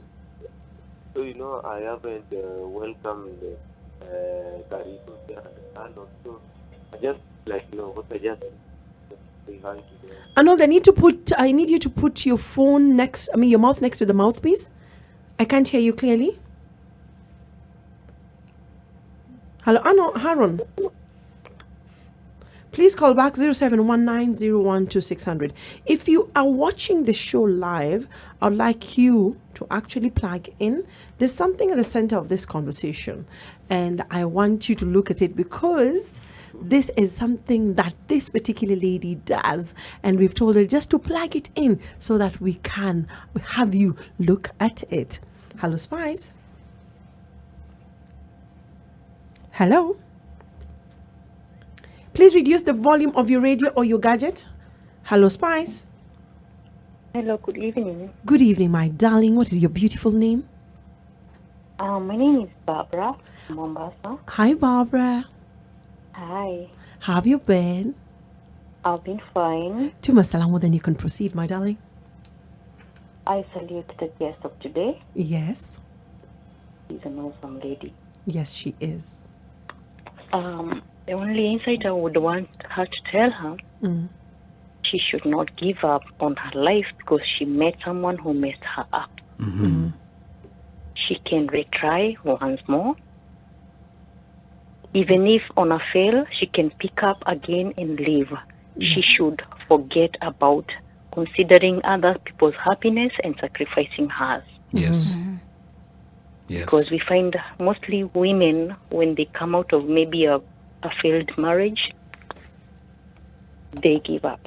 Speaker 5: so I haven't welcomed Karibu and Arnold. So I just what I just say hi to them.
Speaker 1: Arnold, I need you to put your phone your mouth next to the mouthpiece. I can't hear you clearly. Hello, Arnold, Haron. Please call back 0719012600. If you are watching the show live, I'd like you to actually plug in. There's something at the center of this conversation, and I want you to look at it because this is something that this particular lady does, and we've told her just to plug it in so that we can have you look at it. Hello, Spice. Hello. Please reduce the volume of your radio or your gadget. Hello, Spice.
Speaker 8: Hello, good evening.
Speaker 1: Good evening, my darling. What is your beautiful name?
Speaker 8: My name is Barbara from Mombasa.
Speaker 1: Hi, Barbara.
Speaker 8: Hi,
Speaker 1: How have you been?
Speaker 8: I've been fine.
Speaker 1: Tuma salamu, then you can proceed, my darling.
Speaker 8: I salute the guest of today.
Speaker 1: Yes.
Speaker 8: She's an awesome lady.
Speaker 1: Yes, she is.
Speaker 8: The only insight I would want her to tell her, she should not give up on her life because she met someone who messed her up. She can retry once more. Even if on a fail, she can pick up again and leave. She should forget about considering other people's happiness and sacrificing hers.
Speaker 2: Yes. Yes.
Speaker 8: Because we find mostly women, when they come out of maybe a failed marriage, they give up.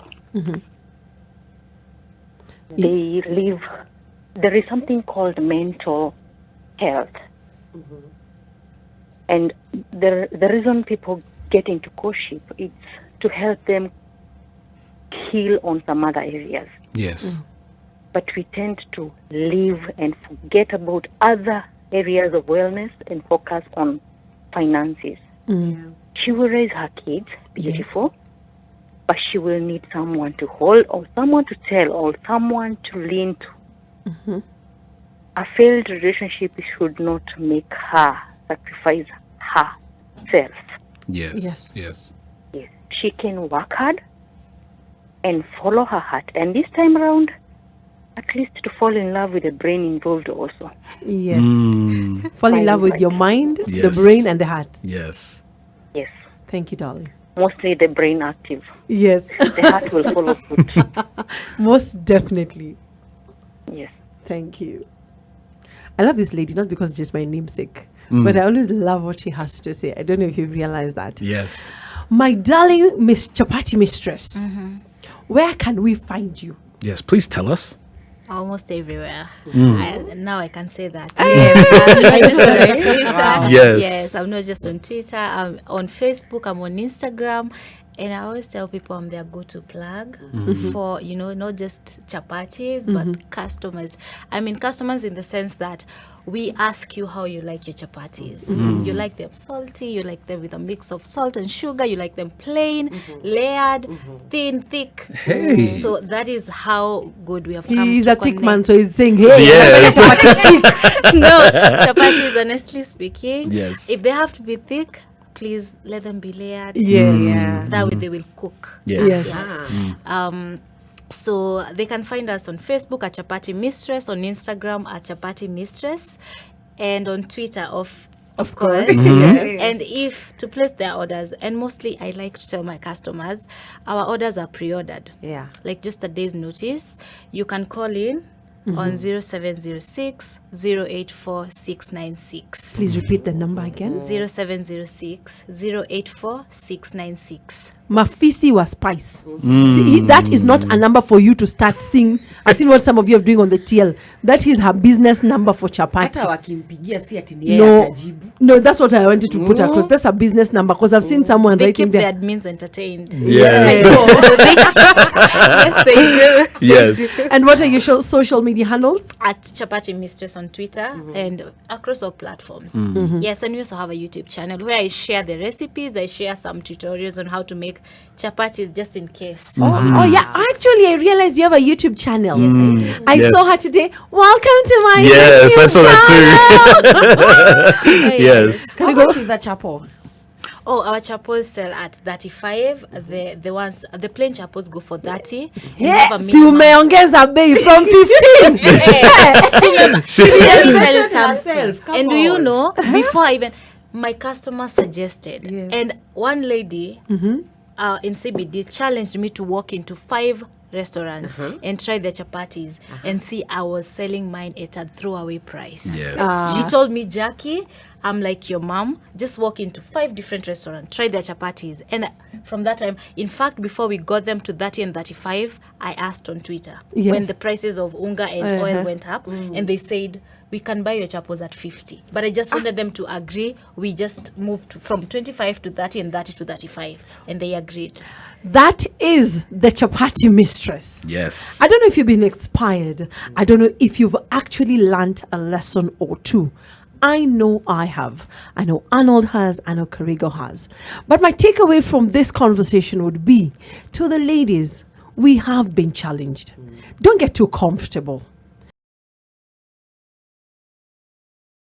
Speaker 8: They live. There is something called mental health. And the reason people get into courtship is to help them heal on some other areas.
Speaker 2: Yes.
Speaker 8: But we tend to live and forget about other areas of wellness and focus on finances. She will raise her kids beautiful, but she will need someone to hold or someone to tell or someone to lean to. A failed relationship should not make her sacrifice herself.
Speaker 2: Yes.
Speaker 1: Yes.
Speaker 2: Yes.
Speaker 8: Yes. She can work hard and follow her heart. And this time around, at least to fall in love with the brain involved also.
Speaker 1: Yes. Fall in love with your mind, the
Speaker 2: Yes.
Speaker 1: brain, and the heart.
Speaker 2: Yes.
Speaker 8: Yes.
Speaker 1: Thank you, darling.
Speaker 8: Mostly the brain active.
Speaker 1: Yes.
Speaker 8: The heart will follow suit.
Speaker 1: Most definitely.
Speaker 8: Yes.
Speaker 1: Thank you. I love this lady, not because it's just my namesake, but I always love what she has to say. I don't know if you realize that.
Speaker 2: Yes.
Speaker 1: My darling Miss Chapati Mistress, where can we find you?
Speaker 2: Yes. Please tell us.
Speaker 4: Almost everywhere. Now I can say that.
Speaker 2: Yes.
Speaker 4: Yes, I'm not just on Twitter. I'm on Facebook. I'm on Instagram. And I always tell people I'm their go-to plug for, not just chapatis, but customers. I mean, customers in the sense that we ask you how you like your chapatis. You like them salty, you like them with a mix of salt and sugar, you like them plain, layered, thin, thick.
Speaker 2: Hey.
Speaker 4: So that is how good we have come
Speaker 1: He's
Speaker 4: to
Speaker 1: a thick
Speaker 4: connect.
Speaker 1: man, so he's saying, hey,
Speaker 2: Yes.
Speaker 4: No, chapatis, honestly speaking,
Speaker 2: Yes.
Speaker 4: if they have to be thick, please let them be layered.
Speaker 1: Yeah.
Speaker 4: That way they will cook.
Speaker 2: Yes.
Speaker 1: Yes.
Speaker 4: So they can find us on Facebook at Chapati Mistress, on Instagram at Chapati Mistress, and on Twitter of course. And if to place their orders, and mostly I like to tell my customers, our orders are pre-ordered.
Speaker 3: Yeah.
Speaker 4: Like just a day's notice. You can call in on 0706 084 696.
Speaker 1: Please repeat the number again.
Speaker 4: 0706 084 696.
Speaker 1: Mafisi was spice. See, that is not a number for you to start seeing. I've seen what some of you are doing on the TL. That is her business number for
Speaker 3: Hata
Speaker 1: chapati.
Speaker 3: wakimpigia si ati ni yeye
Speaker 1: No,
Speaker 3: atajibu.
Speaker 1: no, that's what I wanted to put across. That's a business number because I've seen someone
Speaker 4: They
Speaker 1: writing
Speaker 4: keep the
Speaker 1: there.
Speaker 4: admins entertained.
Speaker 2: Yes.
Speaker 4: Yes, they do.
Speaker 2: Yes.
Speaker 1: And what are your social media handles?
Speaker 4: At Chapati Mistress on Twitter and across all platforms. Yes, and we also have a YouTube channel where I share the recipes. I share some tutorials on how to make chapatis just in case.
Speaker 1: Oh yeah, actually I realized you have a YouTube channel.
Speaker 4: Yes, I do.
Speaker 1: I
Speaker 2: Yes.
Speaker 1: saw her today. Welcome to my
Speaker 2: Yes,
Speaker 1: YouTube
Speaker 2: I saw that too. Yes.
Speaker 3: How much is a chapo?
Speaker 4: Oh, our chapos sell at 35. The plain chapos go for 30. We have a
Speaker 1: Si
Speaker 4: minimum-
Speaker 1: umeongeza bei from 15.
Speaker 4: Let me tell you
Speaker 3: herself.
Speaker 4: something.
Speaker 3: Come
Speaker 4: And do you
Speaker 3: on.
Speaker 4: know, before I even, my customer suggested, and one lady in CBD challenged me to walk into 5 restaurants and try their chapatis and see I was selling mine at a throwaway price.
Speaker 2: Yes.
Speaker 4: She told me, Jackie, I'm like your mom. Just walk into 5 different restaurants, try their chapatis. And from that time, in fact, before we got them to 30 and 35, I asked on Twitter
Speaker 1: Yes.
Speaker 4: when the prices of unga and oil went up, and they said, we can buy your chapos at 50. But I just wanted them to agree. We just moved from 25 to 30 and 30 to 35. And they agreed.
Speaker 1: That is the Chapati Mistress.
Speaker 2: Yes.
Speaker 1: I don't know if you've been inspired. I don't know if you've actually learned a lesson or two. I know I have. I know Arnold has. I know Karigo has. But my takeaway from this conversation would be to the ladies, we have been challenged. Don't get too comfortable.